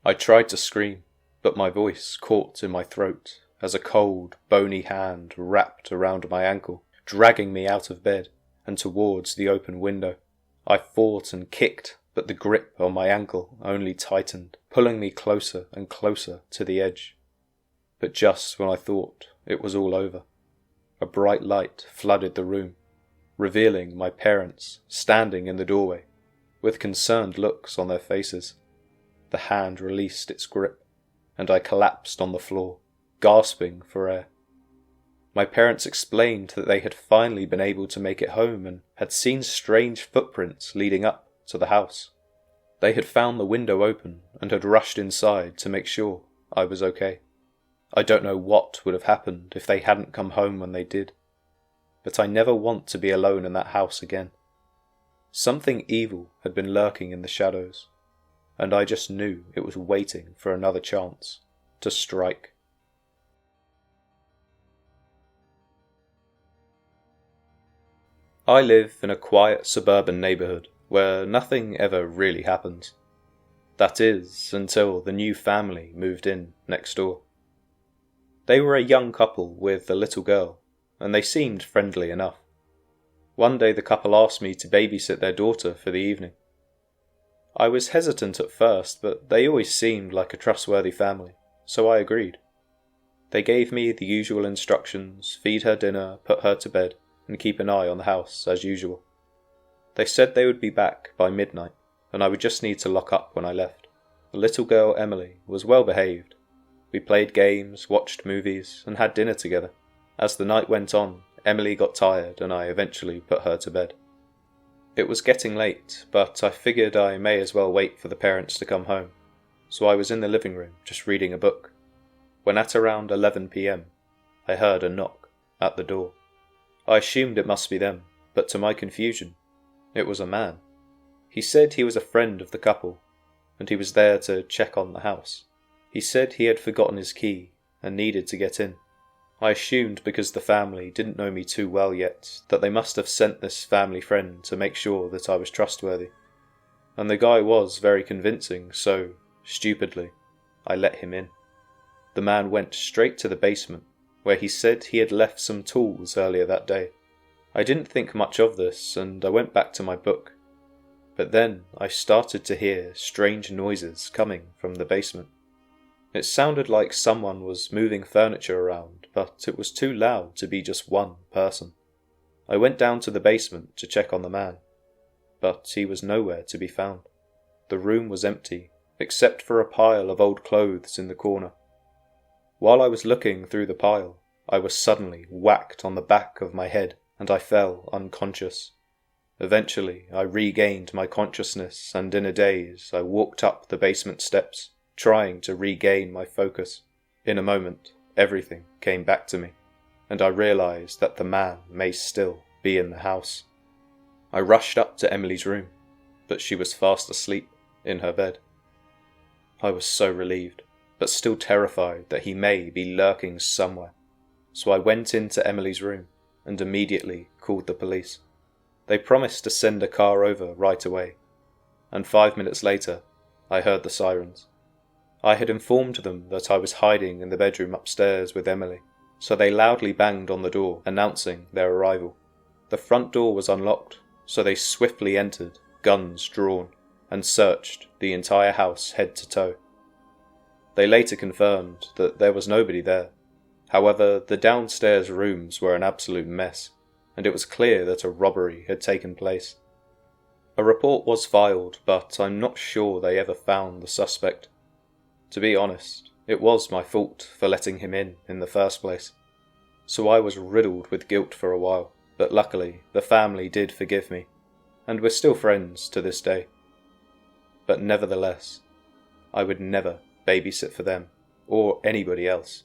I tried to scream, but my voice caught in my throat as a cold, bony hand wrapped around my ankle, dragging me out of bed and towards the open window. I fought and kicked, but the grip on my ankle only tightened, pulling me closer and closer to the edge. But just when I thought it was all over, a bright light flooded the room, revealing my parents standing in the doorway, with concerned looks on their faces. The hand released its grip, and I collapsed on the floor, gasping for air. My parents explained that they had finally been able to make it home and had seen strange footprints leading up to the house. They had found the window open and had rushed inside to make sure I was okay. I don't know what would have happened if they hadn't come home when they did, but I never want to be alone in that house again. Something evil had been lurking in the shadows, and I just knew it was waiting for another chance to strike. I live in a quiet suburban neighbourhood where nothing ever really happens. That is, until the new family moved in next door. They were a young couple with a little girl, and they seemed friendly enough. One day the couple asked me to babysit their daughter for the evening. I was hesitant at first, but they always seemed like a trustworthy family, so I agreed. They gave me the usual instructions: feed her dinner, put her to bed, and keep an eye on the house, as usual. They said they would be back by midnight, and I would just need to lock up when I left. The little girl, Emily, was well behaved. We played games, watched movies, and had dinner together. As the night went on, Emily got tired, and I eventually put her to bed. It was getting late, but I figured I may as well wait for the parents to come home, so I was in the living room just reading a book, when at around 11 p.m, I heard a knock at the door. I assumed it must be them, but to my confusion, it was a man. He said he was a friend of the couple, and he was there to check on the house. He said he had forgotten his key and needed to get in. I assumed because the family didn't know me too well yet that they must have sent this family friend to make sure that I was trustworthy. And the guy was very convincing, so, stupidly, I let him in. The man went straight to the basement, where he said he had left some tools earlier that day. I didn't think much of this, and I went back to my book. But then I started to hear strange noises coming from the basement. It sounded like someone was moving furniture around, but it was too loud to be just one person. I went down to the basement to check on the man, but he was nowhere to be found. The room was empty, except for a pile of old clothes in the corner. While I was looking through the pile, I was suddenly whacked on the back of my head, and I fell unconscious. Eventually, I regained my consciousness, and in a daze, I walked up the basement steps, trying to regain my focus. In a moment, everything came back to me, and I realized that the man may still be in the house. I rushed up to Emily's room, but she was fast asleep in her bed. I was so relieved, but still terrified that he may be lurking somewhere, so I went into Emily's room and immediately called the police. They promised to send a car over right away, and 5 minutes later, I heard the sirens. I had informed them that I was hiding in the bedroom upstairs with Emily, so they loudly banged on the door, announcing their arrival. The front door was unlocked, so they swiftly entered, guns drawn, and searched the entire house head to toe. They later confirmed that there was nobody there. However, the downstairs rooms were an absolute mess, and it was clear that a robbery had taken place. A report was filed, but I'm not sure they ever found the suspect. To be honest, it was my fault for letting him in the first place, so I was riddled with guilt for a while, but luckily the family did forgive me, and we're still friends to this day. But nevertheless, I would never babysit for them, or anybody else,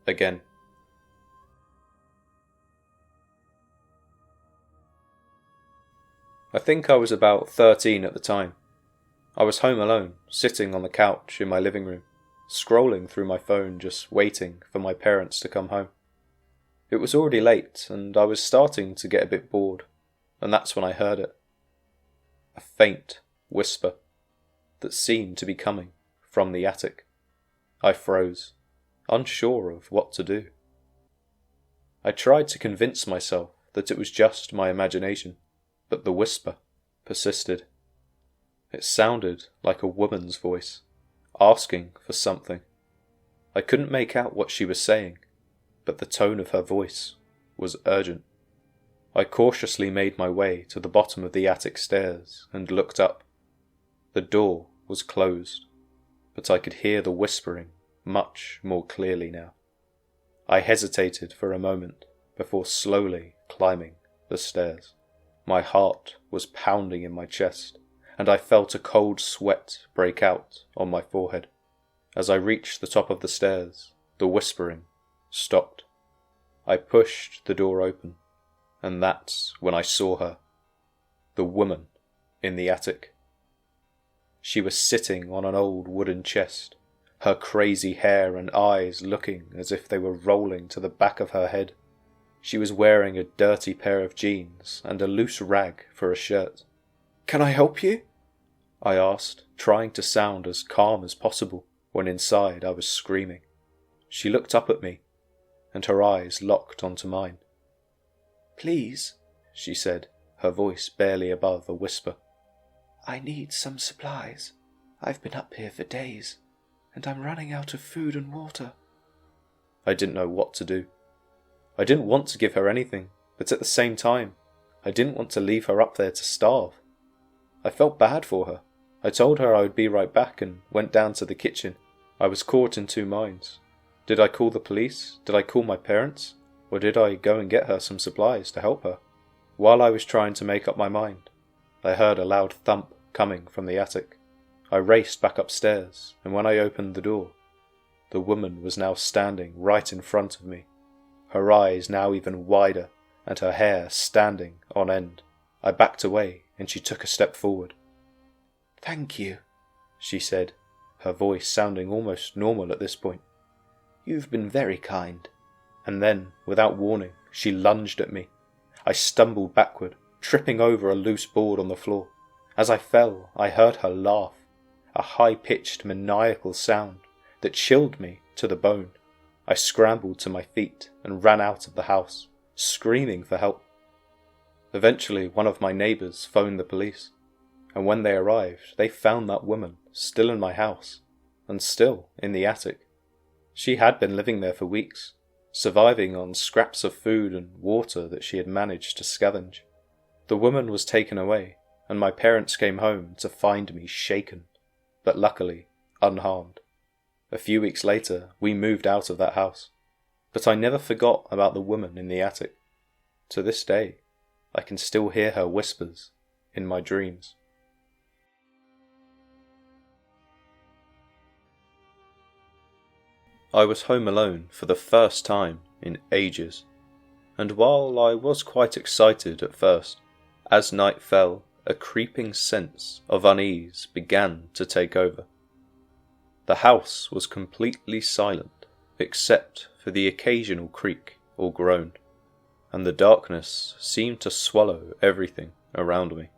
again. I think I was about 13 at the time. I was home alone, sitting on the couch in my living room, scrolling through my phone, just waiting for my parents to come home. It was already late, and I was starting to get a bit bored, and that's when I heard it. A faint whisper that seemed to be coming from the attic. I froze, unsure of what to do. I tried to convince myself that it was just my imagination, but the whisper persisted. It sounded like a woman's voice, asking for something. I couldn't make out what she was saying, but the tone of her voice was urgent. I cautiously made my way to the bottom of the attic stairs and looked up. The door was closed, but I could hear the whispering much more clearly now. I hesitated for a moment before slowly climbing the stairs. My heart was pounding in my chest, and I felt a cold sweat break out on my forehead. As I reached the top of the stairs, the whispering stopped. I pushed the door open, and that's when I saw her. The woman in the attic. She was sitting on an old wooden chest, her crazy hair and eyes looking as if they were rolling to the back of her head. She was wearing a dirty pair of jeans and a loose rag for a shirt. "Can I help you?" I asked, trying to sound as calm as possible, when inside I was screaming. She looked up at me, and her eyes locked onto mine. "Please," she said, her voice barely above a whisper. I need some supplies. I've been up here for days, and I'm running out of food and water. I didn't know what to do. I didn't want to give her anything, but at the same time, I didn't want to leave her up there to starve. I felt bad for her. I told her I would be right back and went down to the kitchen. I was caught in two minds. Did I call the police? Did I call my parents? Or did I go and get her some supplies to help her? While I was trying to make up my mind, I heard a loud thump coming from the attic. I raced back upstairs, and when I opened the door, the woman was now standing right in front of me, her eyes now even wider and her hair standing on end. I backed away and she took a step forward. "Thank you," she said, her voice sounding almost normal at this point. "You've been very kind." And then, without warning, she lunged at me. I stumbled backward, tripping over a loose board on the floor. As I fell, I heard her laugh, a high-pitched, maniacal sound that chilled me to the bone. I scrambled to my feet and ran out of the house, screaming for help. Eventually, one of my neighbours phoned the police, and when they arrived, they found that woman still in my house, and still in the attic. She had been living there for weeks, surviving on scraps of food and water that she had managed to scavenge. The woman was taken away, and my parents came home to find me shaken, but luckily unharmed. A few weeks later, we moved out of that house, but I never forgot about the woman in the attic. To this day, I can still hear her whispers in my dreams. I was home alone for the first time in ages, and while I was quite excited at first, as night fell, a creeping sense of unease began to take over. The house was completely silent, except for the occasional creak or groan, and the darkness seemed to swallow everything around me.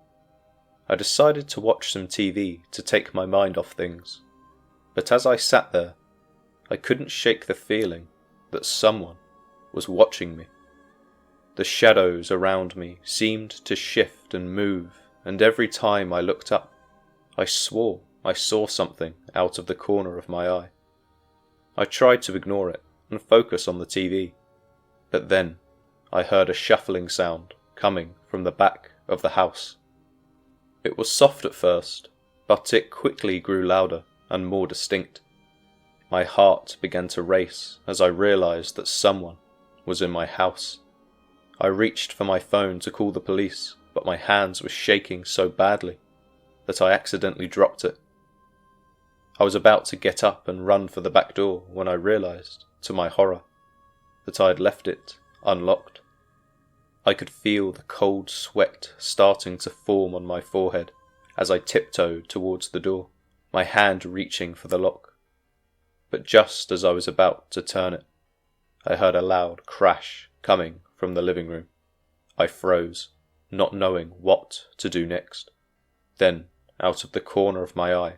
I decided to watch some TV to take my mind off things, but as I sat there, I couldn't shake the feeling that someone was watching me. The shadows around me seemed to shift and move, and every time I looked up, I swore I saw something out of the corner of my eye. I tried to ignore it and focus on the TV, but then I heard a shuffling sound coming from the back of the house. It was soft at first, but it quickly grew louder and more distinct. My heart began to race as I realized that someone was in my house. I reached for my phone to call the police, but my hands were shaking so badly that I accidentally dropped it. I was about to get up and run for the back door when I realized, to my horror, that I had left it unlocked. I could feel the cold sweat starting to form on my forehead as I tiptoed towards the door, my hand reaching for the lock. But just as I was about to turn it, I heard a loud crash coming from the living room. I froze, not knowing what to do next. Then, out of the corner of my eye,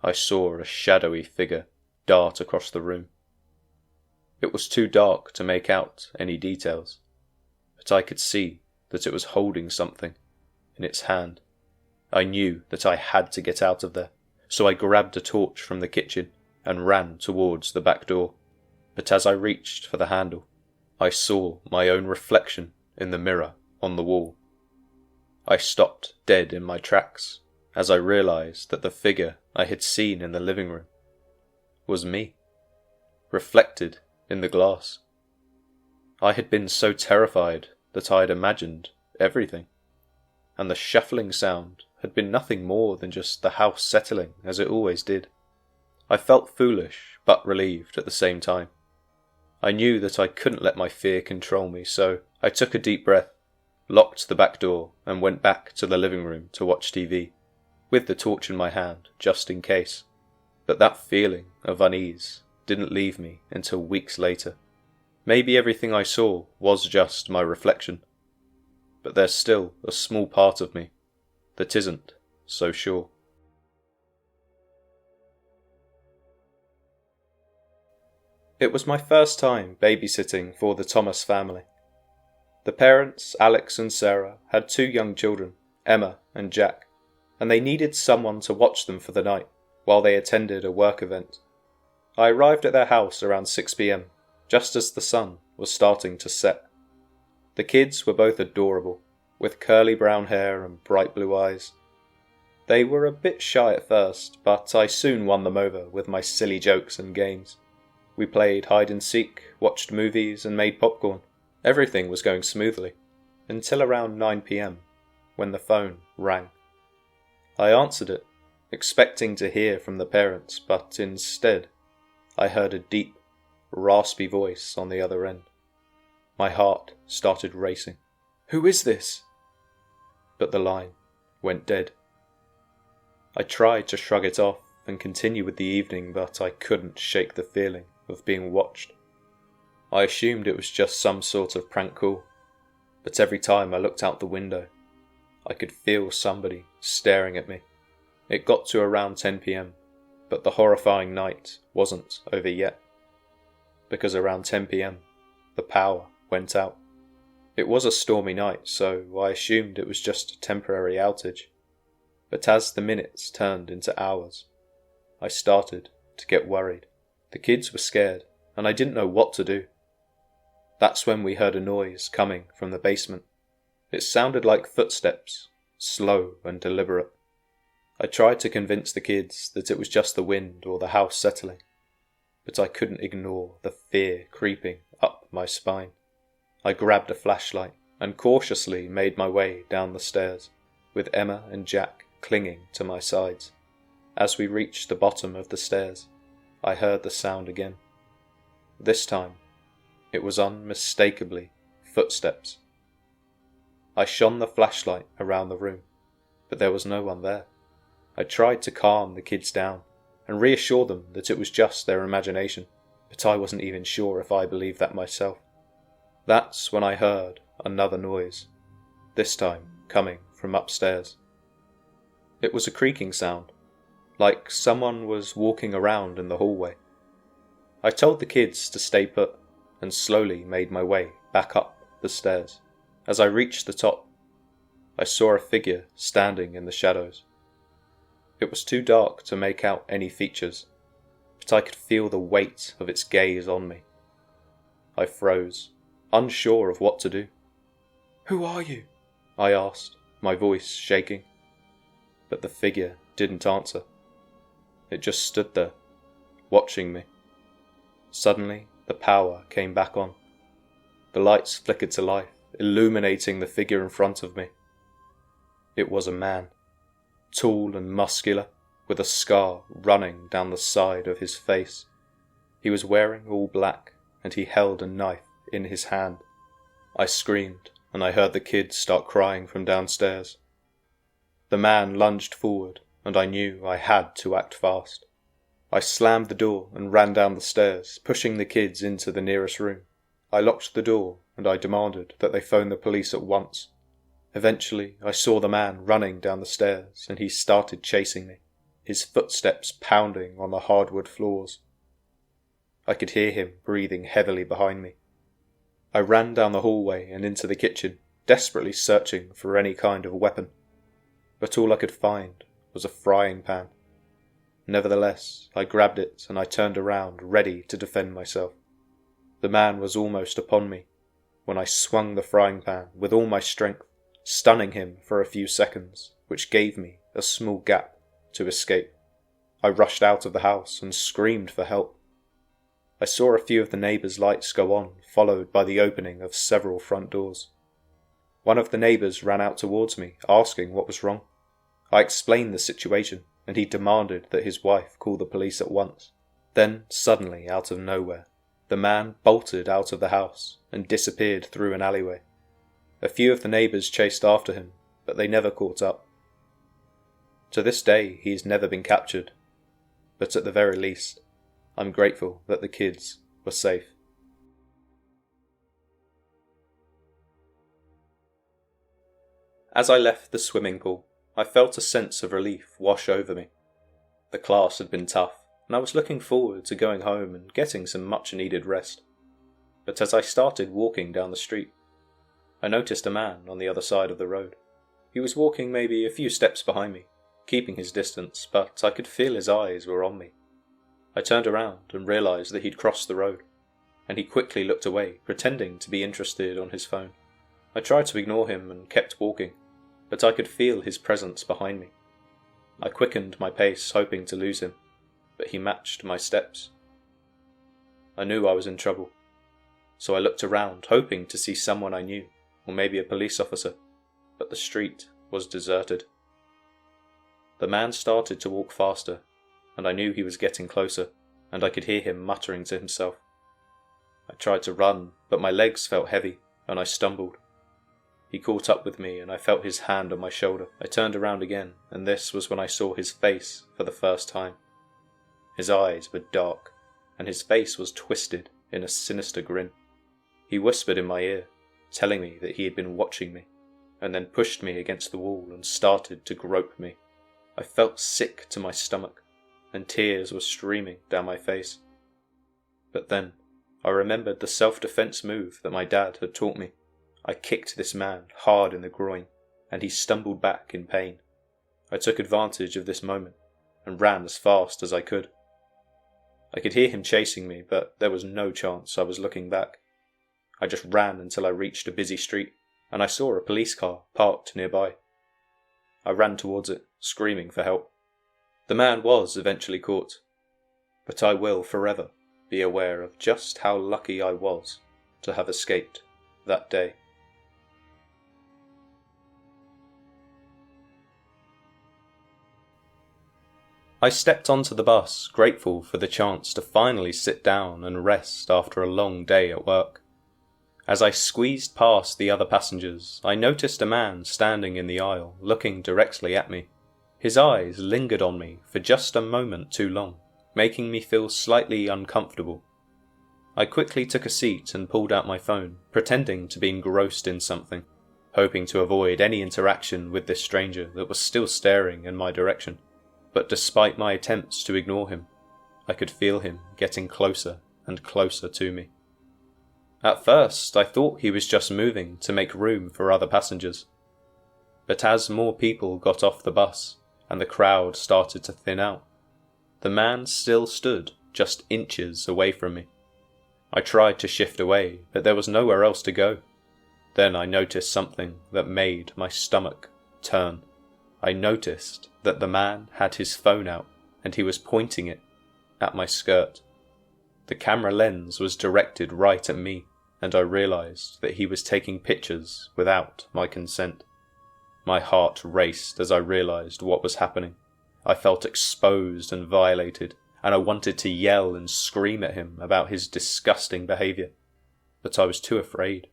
I saw a shadowy figure dart across the room. It was too dark to make out any details, but I could see that it was holding something in its hand. I knew that I had to get out of there, so I grabbed a torch from the kitchen and ran towards the back door. But as I reached for the handle, I saw my own reflection in the mirror on the wall. I stopped dead in my tracks as I realized that the figure I had seen in the living room was me, reflected in the glass. I had been so terrified that I had imagined everything, and the shuffling sound had been nothing more than just the house settling as it always did. I felt foolish but relieved at the same time. I knew that I couldn't let my fear control me, so I took a deep breath, locked the back door, and went back to the living room to watch TV, with the torch in my hand, just in case. But that feeling of unease didn't leave me until weeks later. Maybe everything I saw was just my reflection, but there's still a small part of me that isn't so sure. It was my first time babysitting for the Thomas family. The parents, Alex and Sarah, had two young children, Emma and Jack. and they needed someone to watch them for the night while they attended a work event. I arrived at their house around 6 p.m, just as the sun was starting to set. The kids were both adorable, with curly brown hair and bright blue eyes. They were a bit shy at first, but I soon won them over with my silly jokes and games. We played hide and seek, watched movies, and made popcorn. Everything was going smoothly, until around 9 p.m, when the phone rang. I answered it, expecting to hear from the parents, but instead I heard a deep, raspy voice on the other end. My heart started racing. "Who is this?" But the line went dead. I tried to shrug it off and continue with the evening, but I couldn't shake the feeling of being watched. I assumed it was just some sort of prank call, but every time I looked out the window, I could feel somebody staring at me. It got to around 10 p.m, but the horrifying night wasn't over yet, because around 10 p.m, the power went out. It was a stormy night, so I assumed it was just a temporary outage. But as the minutes turned into hours, I started to get worried. The kids were scared, and I didn't know what to do. That's when we heard a noise coming from the basement. It sounded like footsteps, slow and deliberate. I tried to convince the kids that it was just the wind or the house settling, but I couldn't ignore the fear creeping up my spine. I grabbed a flashlight and cautiously made my way down the stairs, with Emma and Jack clinging to my sides. As we reached the bottom of the stairs, I heard the sound again. This time, it was unmistakably footsteps. I shone the flashlight around the room, but there was no one there. I tried to calm the kids down and reassure them that it was just their imagination, but I wasn't even sure if I believed that myself. That's when I heard another noise, this time coming from upstairs. It was a creaking sound, like someone was walking around in the hallway. I told the kids to stay put and slowly made my way back up the stairs. As I reached the top, I saw a figure standing in the shadows. It was too dark to make out any features, but I could feel the weight of its gaze on me. I froze, unsure of what to do. "Who are you?" I asked, my voice shaking. But the figure didn't answer. It just stood there, watching me. Suddenly, the power came back on. The lights flickered to life, illuminating the figure in front of me. It was a man, tall and muscular, with a scar running down the side of his face. He was wearing all black, and he held a knife in his hand. I screamed, and I heard the kids start crying from downstairs. The man lunged forward, and I knew I had to act fast. I slammed the door and ran down the stairs, pushing the kids into the nearest room. I locked the door, and I demanded that they phone the police at once. Eventually, I saw the man running down the stairs, and he started chasing me, his footsteps pounding on the hardwood floors. I could hear him breathing heavily behind me. I ran down the hallway and into the kitchen, desperately searching for any kind of weapon. But all I could find was a frying pan. Nevertheless, I grabbed it and I turned around, ready to defend myself. The man was almost upon me when I swung the frying pan with all my strength, stunning him for a few seconds, which gave me a small gap to escape. I rushed out of the house and screamed for help. I saw a few of the neighbours' lights go on, followed by the opening of several front doors. One of the neighbours ran out towards me, asking what was wrong. I explained the situation, and he demanded that his wife call the police at once. Then, suddenly, out of nowhere, the man bolted out of the house and disappeared through an alleyway. A few of the neighbours chased after him, but they never caught up. To this day, he has never been captured, but at the very least, I'm grateful that the kids were safe. As I left the swimming pool, I felt a sense of relief wash over me. The class had been tough, and I was looking forward to going home and getting some much-needed rest. But as I started walking down the street, I noticed a man on the other side of the road. He was walking maybe a few steps behind me, keeping his distance, but I could feel his eyes were on me. I turned around and realised that he'd crossed the road, and he quickly looked away, pretending to be interested on his phone. I tried to ignore him and kept walking, but I could feel his presence behind me. I quickened my pace, hoping to lose him, but he matched my steps. I knew I was in trouble, so I looked around, hoping to see someone I knew, or maybe a police officer, but the street was deserted. The man started to walk faster, and I knew he was getting closer, and I could hear him muttering to himself. I tried to run, but my legs felt heavy, and I stumbled. He caught up with me, and I felt his hand on my shoulder. I turned around again, and this was when I saw his face for the first time. His eyes were dark, and his face was twisted in a sinister grin. He whispered in my ear, telling me that he had been watching me, and then pushed me against the wall and started to grope me. I felt sick to my stomach, and tears were streaming down my face. But then I remembered the self-defense move that my dad had taught me. I kicked this man hard in the groin, and he stumbled back in pain. I took advantage of this moment and ran as fast as I could. I could hear him chasing me, but there was no chance I was looking back. I just ran until I reached a busy street, and I saw a police car parked nearby. I ran towards it, screaming for help. The man was eventually caught, but I will forever be aware of just how lucky I was to have escaped that day. I stepped onto the bus, grateful for the chance to finally sit down and rest after a long day at work. As I squeezed past the other passengers, I noticed a man standing in the aisle, looking directly at me. His eyes lingered on me for just a moment too long, making me feel slightly uncomfortable. I quickly took a seat and pulled out my phone, pretending to be engrossed in something, hoping to avoid any interaction with this stranger that was still staring in my direction. But despite my attempts to ignore him, I could feel him getting closer and closer to me. At first, I thought he was just moving to make room for other passengers. But as more people got off the bus and the crowd started to thin out, the man still stood just inches away from me. I tried to shift away, but there was nowhere else to go. Then I noticed something that made my stomach turn. I noticed that the man had his phone out and he was pointing it at my skirt. The camera lens was directed right at me, and I realised that he was taking pictures without my consent. My heart raced as I realised what was happening. I felt exposed and violated, and I wanted to yell and scream at him about his disgusting behaviour, but I was too afraid.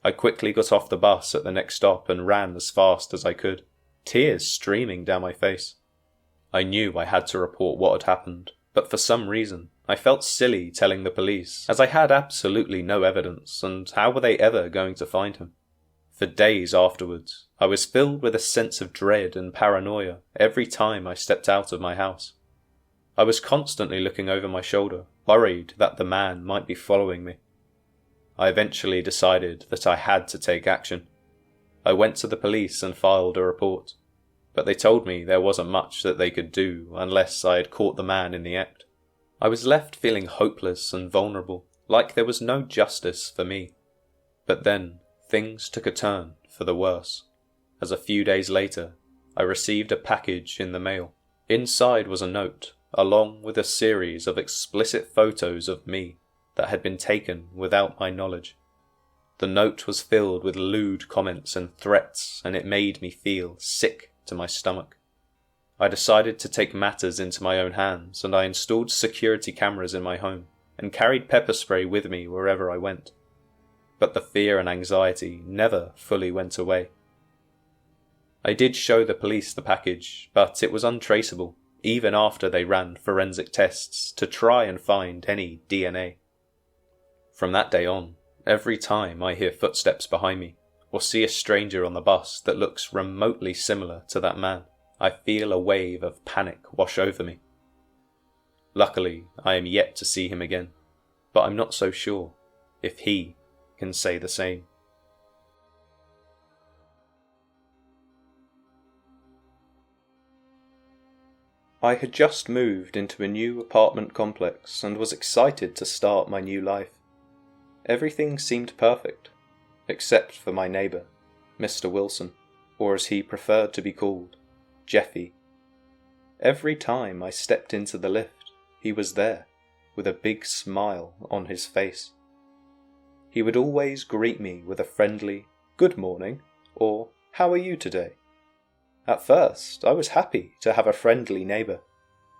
I quickly got off the bus at the next stop and ran as fast as I could, tears streaming down my face. I knew I had to report what had happened, but for some reason I felt silly telling the police, as I had absolutely no evidence, and how were they ever going to find him? For days afterwards, I was filled with a sense of dread and paranoia every time I stepped out of my house. I was constantly looking over my shoulder, worried that the man might be following me. I eventually decided that I had to take action. I went to the police and filed a report, but they told me there wasn't much that they could do unless I had caught the man in the act. I was left feeling hopeless and vulnerable, like there was no justice for me. But then things took a turn for the worse, as a few days later I received a package in the mail. Inside was a note, along with a series of explicit photos of me that had been taken without my knowledge. The note was filled with lewd comments and threats, and it made me feel sick to my stomach. I decided to take matters into my own hands, and I installed security cameras in my home and carried pepper spray with me wherever I went. But the fear and anxiety never fully went away. I did show the police the package, but it was untraceable, even after they ran forensic tests to try and find any DNA. From that day on, every time I hear footsteps behind me, or see a stranger on the bus that looks remotely similar to that man, I feel a wave of panic wash over me. Luckily, I am yet to see him again, but I'm not so sure if he can say the same. I had just moved into a new apartment complex and was excited to start my new life. Everything seemed perfect, except for my neighbour, Mr. Wilson, or as he preferred to be called, Jeffy. Every time I stepped into the lift, he was there, with a big smile on his face. He would always greet me with a friendly, "Good morning," or "How are you today?" At first, I was happy to have a friendly neighbour.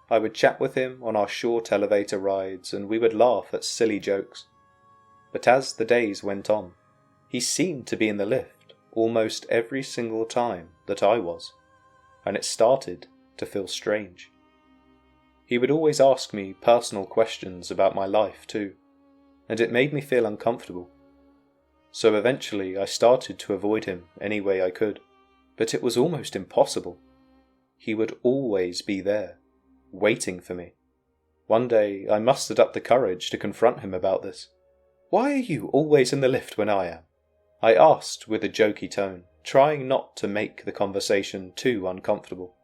I would chat with him on our short elevator rides and we would laugh at silly jokes. But as the days went on, he seemed to be in the lift almost every single time that I was, and it started to feel strange. He would always ask me personal questions about my life too, and it made me feel uncomfortable. So eventually I started to avoid him any way I could. But it was almost impossible. He would always be there, waiting for me. One day I mustered up the courage to confront him about this. "Why are you always in the lift when I am?" I asked with a jokey tone, trying not to make the conversation too uncomfortable.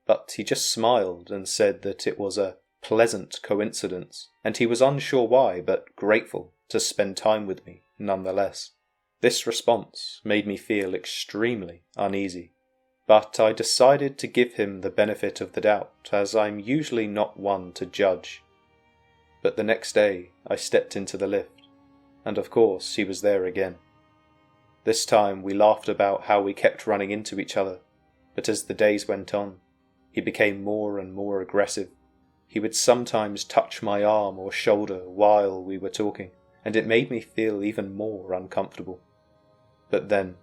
But he just smiled and said that it was a pleasant coincidence, and he was unsure why, but grateful to spend time with me nonetheless. This response made me feel extremely uneasy, but I decided to give him the benefit of the doubt, as I'm usually not one to judge. But the next day I stepped into the lift, and of course he was there again. This time we laughed about how we kept running into each other, but as the days went on, he became more and more aggressive. He would sometimes touch my arm or shoulder while we were talking, and it made me feel even more uncomfortable. But then,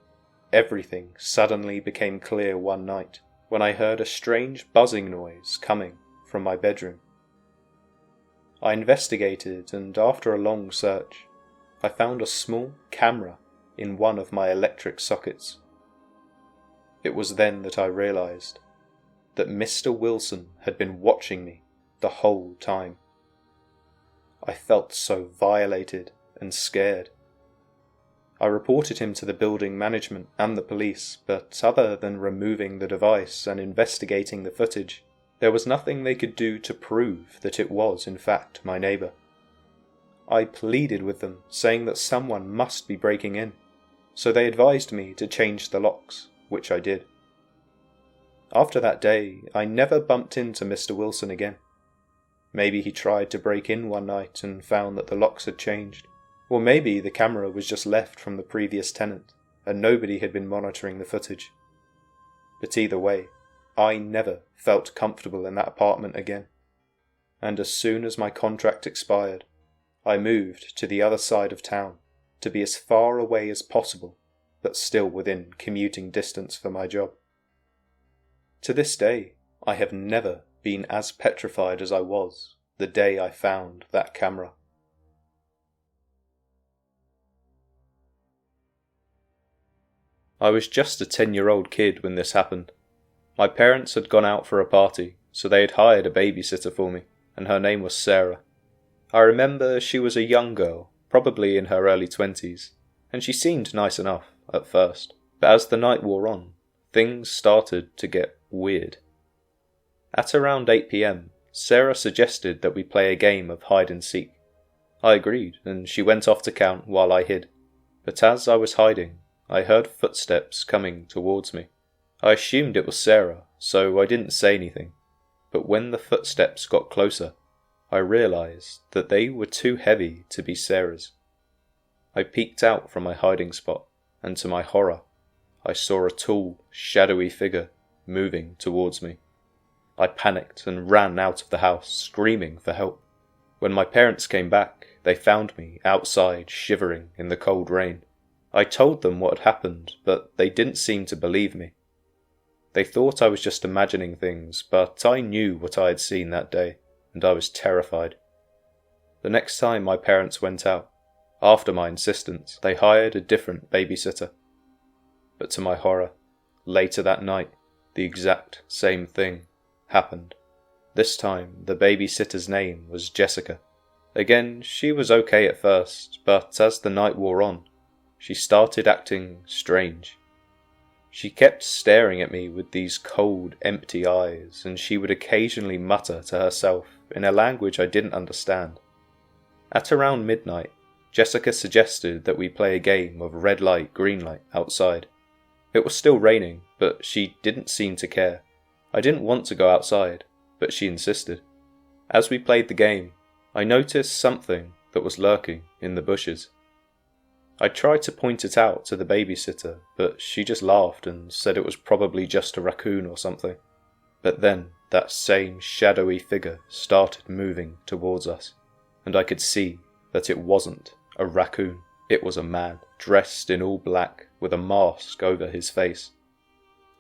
everything suddenly became clear one night, when I heard a strange buzzing noise coming from my bedroom. I investigated, and after a long search, I found a small camera in one of my electric sockets. It was then that I realized that Mr. Wilson had been watching me the whole time. I felt so violated and scared. I reported him to the building management and the police, but other than removing the device and investigating the footage, there was nothing they could do to prove that it was in fact my neighbour. I pleaded with them, saying that someone must be breaking in, so they advised me to change the locks, which I did. After that day, I never bumped into Mr. Wilson again. Maybe he tried to break in one night and found that the locks had changed. Or maybe the camera was just left from the previous tenant, and nobody had been monitoring the footage. But either way, I never felt comfortable in that apartment again. And as soon as my contract expired, I moved to the other side of town to be as far away as possible, but still within commuting distance for my job. To this day, I have never been as petrified as I was the day I found that camera. I was just a 10-year-old kid when this happened. My parents had gone out for a party, so they had hired a babysitter for me, and her name was Sarah. I remember she was a young girl, probably in her early 20s, and she seemed nice enough at first. But as the night wore on, things started to get weird. At around 8 p.m, Sarah suggested that we play a game of hide and seek. I agreed, and she went off to count while I hid. But as I was hiding, I heard footsteps coming towards me. I assumed it was Sarah, so I didn't say anything. But when the footsteps got closer, I realized that they were too heavy to be Sarah's. I peeked out from my hiding spot, and to my horror, I saw a tall, shadowy figure moving towards me. I panicked and ran out of the house, screaming for help. When my parents came back, they found me outside, shivering in the cold rain. I told them what had happened, but they didn't seem to believe me. They thought I was just imagining things, but I knew what I had seen that day, and I was terrified. The next time my parents went out, after my insistence, they hired a different babysitter. But to my horror, later that night, the exact same thing happened. This time, the babysitter's name was Jessica. Again, she was okay at first, but as the night wore on, she started acting strange. She kept staring at me with these cold, empty eyes, and she would occasionally mutter to herself in a language I didn't understand. At around midnight, Jessica suggested that we play a game of red light, green light outside. It was still raining, but she didn't seem to care. I didn't want to go outside, but she insisted. As we played the game, I noticed something that was lurking in the bushes. I tried to point it out to the babysitter, but she just laughed and said it was probably just a raccoon or something. But then that same shadowy figure started moving towards us, and I could see that it wasn't a raccoon. It was a man, dressed in all black, with a mask over his face.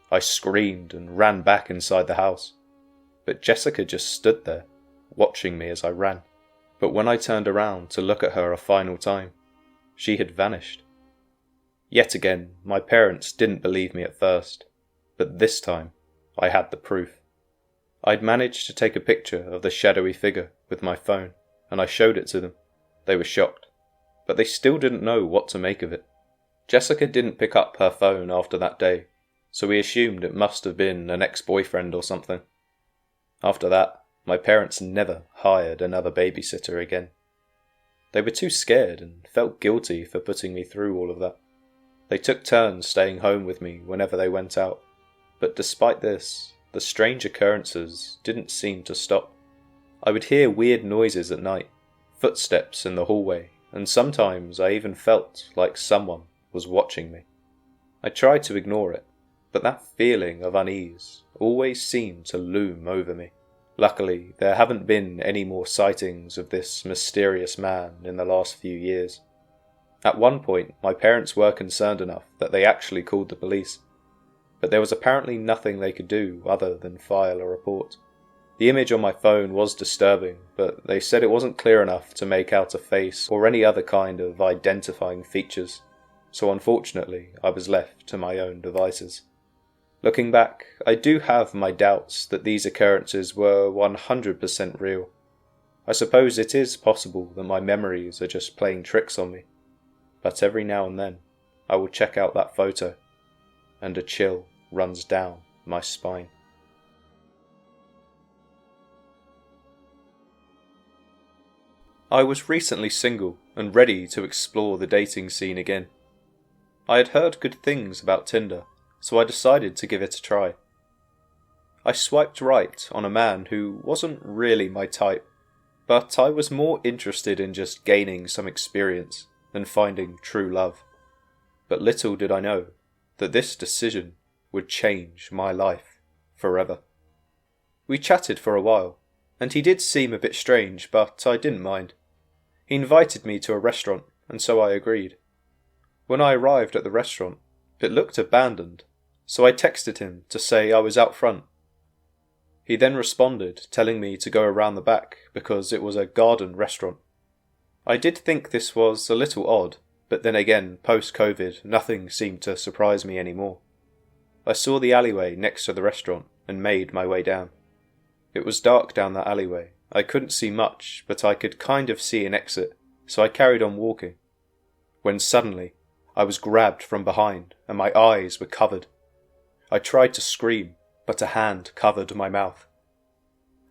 I screamed and ran back inside the house, but Jessica just stood there, watching me as I ran. But when I turned around to look at her a final time, she had vanished. Yet again, my parents didn't believe me at first, but this time I had the proof. I'd managed to take a picture of the shadowy figure with my phone, and I showed it to them. They were shocked, but they still didn't know what to make of it. Jessica didn't pick up her phone after that day, so we assumed it must have been an ex-boyfriend or something. After that, my parents never hired another babysitter again. They were too scared and felt guilty for putting me through all of that. They took turns staying home with me whenever they went out, but despite this, the strange occurrences didn't seem to stop. I would hear weird noises at night, footsteps in the hallway, and sometimes I even felt like someone was watching me. I tried to ignore it, but that feeling of unease always seemed to loom over me. Luckily, there haven't been any more sightings of this mysterious man in the last few years. At one point, my parents were concerned enough that they actually called the police, but there was apparently nothing they could do other than file a report. The image on my phone was disturbing, but they said it wasn't clear enough to make out a face or any other kind of identifying features, so unfortunately I was left to my own devices. Looking back, I do have my doubts that these occurrences were 100% real. I suppose it is possible that my memories are just playing tricks on me, but every now and then I will check out that photo, and a chill runs down my spine. I was recently single and ready to explore the dating scene again. I had heard good things about Tinder, so I decided to give it a try. I swiped right on a man who wasn't really my type, but I was more interested in just gaining some experience than finding true love. But little did I know that this decision would change my life forever. We chatted for a while, and he did seem a bit strange, but I didn't mind. He invited me to a restaurant, and so I agreed. When I arrived at the restaurant, it looked abandoned, so I texted him to say I was out front. He then responded, telling me to go around the back because it was a garden restaurant. I did think this was a little odd, but then again, post-COVID, nothing seemed to surprise me anymore. I saw the alleyway next to the restaurant and made my way down. It was dark down that alleyway. I couldn't see much, but I could kind of see an exit, so I carried on walking. When suddenly, I was grabbed from behind and my eyes were covered. I tried to scream, but a hand covered my mouth.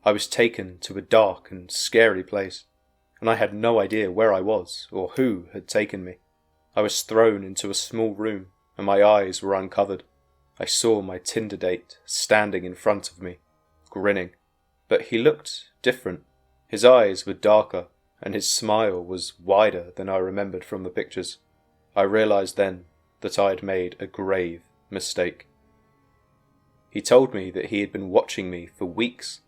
I was taken to a dark and scary place, and I had no idea where I was or who had taken me. I was thrown into a small room, and my eyes were uncovered. I saw my Tinder date standing in front of me, grinning, but he looked different. His eyes were darker, and his smile was wider than I remembered from the pictures. I realised then that I had made a grave mistake. He told me that he had been watching me for weeks,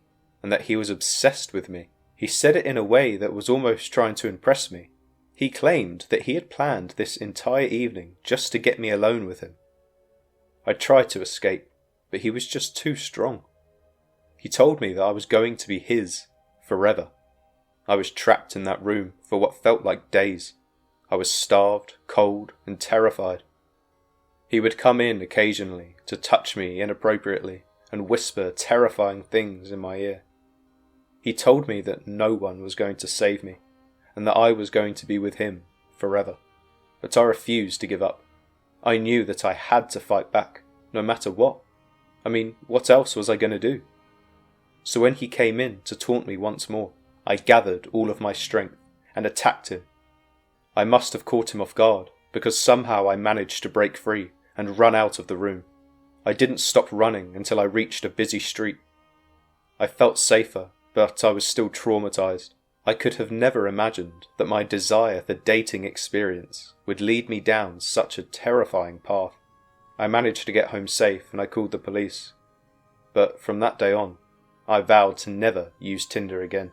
and that he was obsessed with me. He said it in a way that was almost trying to impress me. He claimed that he had planned this entire evening just to get me alone with him. I tried to escape, but he was just too strong. He told me that I was going to be his forever. I was trapped in that room for what felt like days. I was starved, cold, and terrified. He would come in occasionally to touch me inappropriately and whisper terrifying things in my ear. He told me that no one was going to save me, and that I was going to be with him forever. But I refused to give up. I knew that I had to fight back. no matter what. I mean, what else was I going to do? So when he came in to taunt me once more, I gathered all of my strength and attacked him. I must have caught him off guard, because somehow I managed to break free and run out of the room. I didn't stop running until I reached a busy street. I felt safer, but I was still traumatized. I could have never imagined that my desire for dating experience would lead me down such a terrifying path. I managed to get home safe and I called the police. But from that day on, I vowed to never use Tinder again.